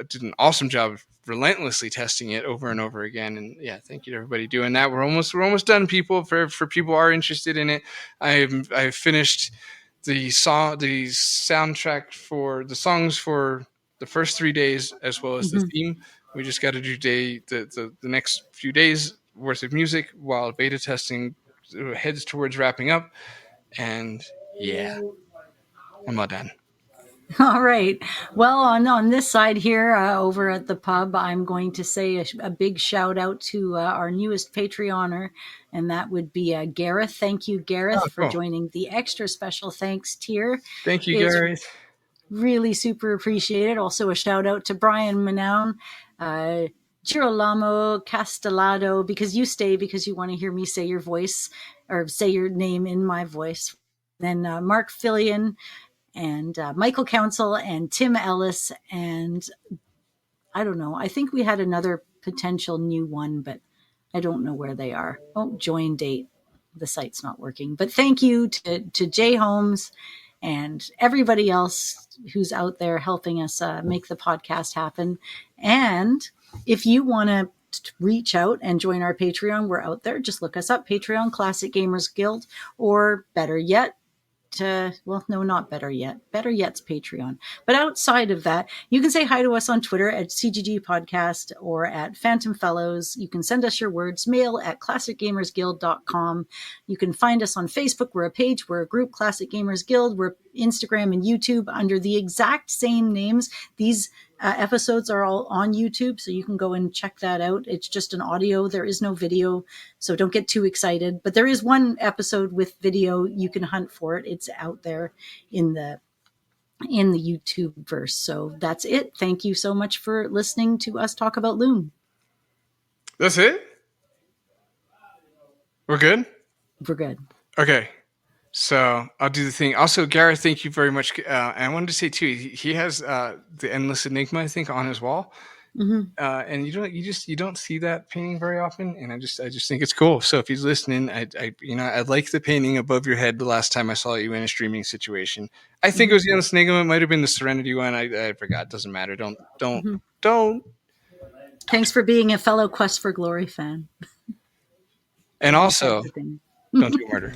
S4: did an awesome job of relentlessly testing it over and over again. And yeah, thank you to everybody doing that. We're almost done, people. For people who are interested in it, I've finished the soundtrack for the songs for the first 3 days, as well as the theme. We just got to do the next few days worth of music while beta testing heads towards wrapping up. And yeah, I'm all done.
S3: All right. Well, on this side here, over at the pub, I'm going to say a big shout out to our newest Patreoner, and that would be Gareth. Thank you, Gareth, for joining the extra special thanks tier.
S4: Thank you, Gareth.
S3: Really super appreciated. Also a shout out to Brian Manown, Girolamo Castellado, because you want to hear me say your voice or say your name in my voice. Then Mark Fillion and Michael Council and Tim Ellis. And I don't know. I think we had another potential new one, but I don't know where they are. Oh, join date. The site's not working. But thank you to Jay Holmes and everybody else who's out there helping us make the podcast happen. And if you want to reach out and join our Patreon, we're out there. Just look us up, Patreon, Classic Gamers Guild, or better yet, not better yet. Better yet's Patreon. But outside of that, you can say hi to us on Twitter at CGG Podcast or at Phantom Fellows. You can send us your words, mail at classicgamersguild.com. You can find us on Facebook. We're a page. We're a group, Classic Gamers Guild. We're Instagram and YouTube under the exact same names. These episodes are all on YouTube, so you can go and check that out. It's just an audio. There is no video, so don't get too excited. But there is one episode with video. You can hunt for it. It's out there in the YouTube verse. So that's it. Thank you so much for listening to us talk about Loom.
S4: That's it? We're good?
S3: We're good.
S4: Okay. So I'll do the thing. Also, Gareth, thank you very much. And I wanted to say too, he has the Endless Enigma, I think, on his wall. And you don't see that painting very often, and I just think it's cool. So if he's listening, I like the painting above your head. The last time I saw you in a streaming situation, I think it was the Endless Enigma. It might have been the Serenity one. I forgot. Doesn't matter. Don't.
S3: Thanks for being a fellow Quest for Glory fan.
S4: And also, don't do murder.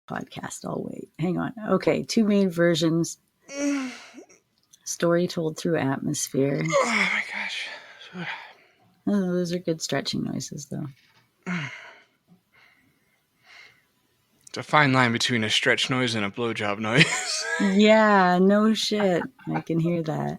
S3: Podcast. I'll wait. Hang on. Okay, 2 main versions. Story told through atmosphere.
S4: Oh my gosh.
S3: Oh, those are good stretching noises, though.
S4: It's a fine line between a stretch noise and a blowjob noise.
S3: Yeah, no shit. I can hear that.